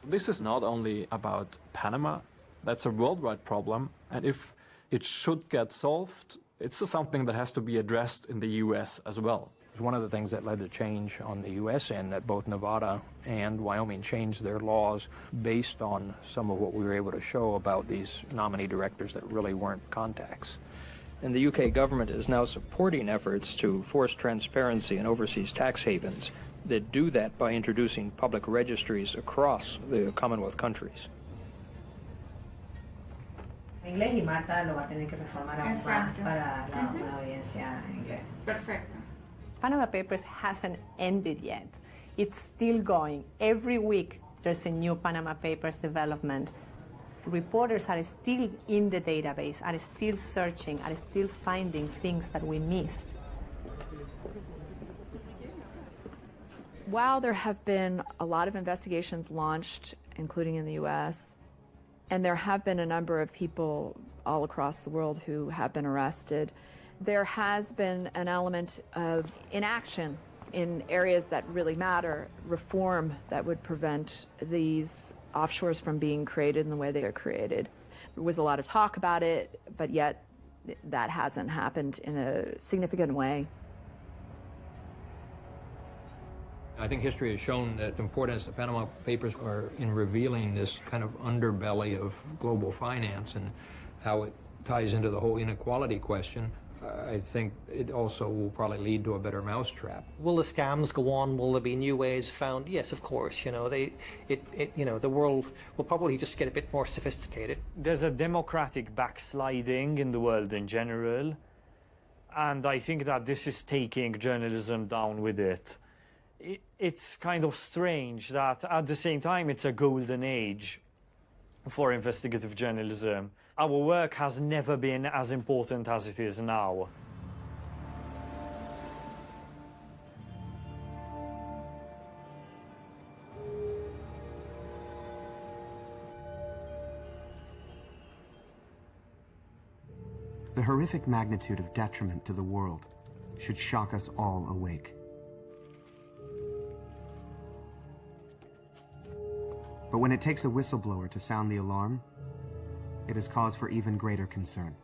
This is not only about Panama, that's a worldwide problem, and if it should get solved, it's something that has to be addressed in the US as well. One of the things that led to change on the US end, that both Nevada and Wyoming changed their laws based on some of what we were able to show about these nominee directors that really weren't contacts. And the UK government is now supporting efforts to force transparency in overseas tax havens that do that by introducing public registries across the Commonwealth countries. Inglés y Marta lo va a tener que reformar aún más para la audiencia en inglés. Perfecto. Panama Papers hasn't ended yet. It's still going. Every week there's a new Panama Papers development. Reporters are still in the database, are still searching, are still finding things that we missed. While there have been a lot of investigations launched, including in the US, and there have been a number of people all across the world who have been arrested, there has been an element of inaction in areas that really matter, reform that would prevent these offshores from being created in the way they are created. There was a lot of talk about it, but yet that hasn't happened in a significant way. I think history has shown that the importance the Panama Papers are in revealing this kind of underbelly of global finance and how it ties into the whole inequality question. I think it also will probably lead to a better mousetrap. Will the scams go on? Will there be new ways found? Yes, of course. You know, the world will probably just get a bit more sophisticated. There's a democratic backsliding in the world in general, and I think that this is taking journalism down with it. It's kind of strange that at the same time it's a golden age for investigative journalism. Our work has never been as important as it is now. The horrific magnitude of detriment to the world should shock us all awake. But when it takes a whistleblower to sound the alarm, it is cause for even greater concern.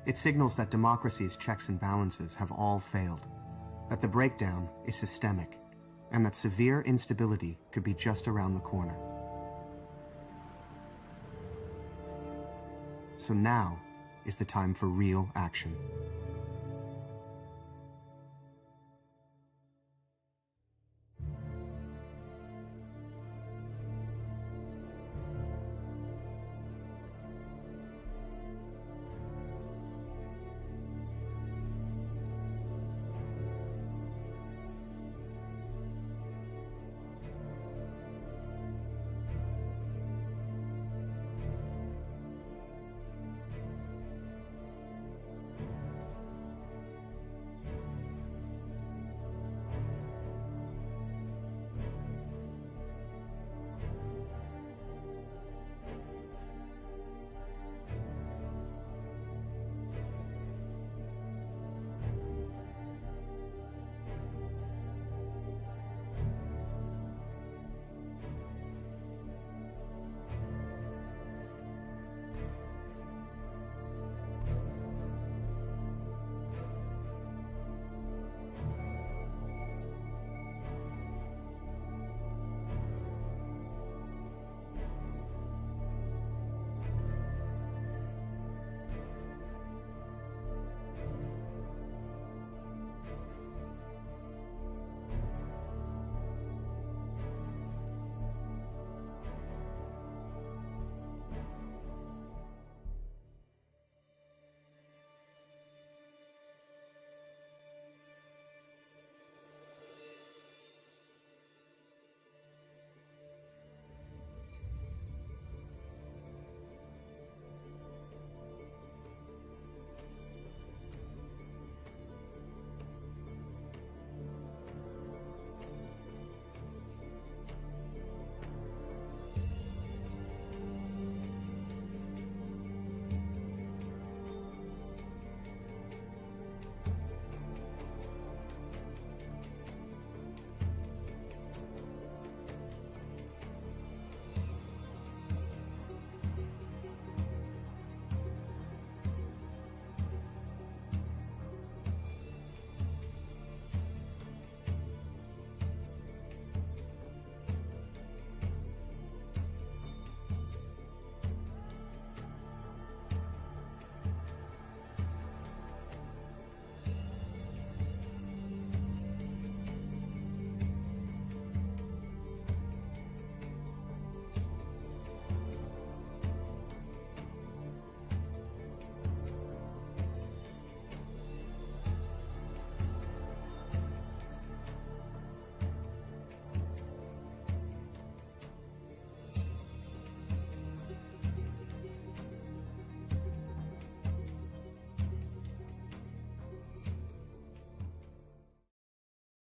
It signals that democracy's checks and balances have all failed, that the breakdown is systemic, and that severe instability could be just around the corner. So now is the time for real action.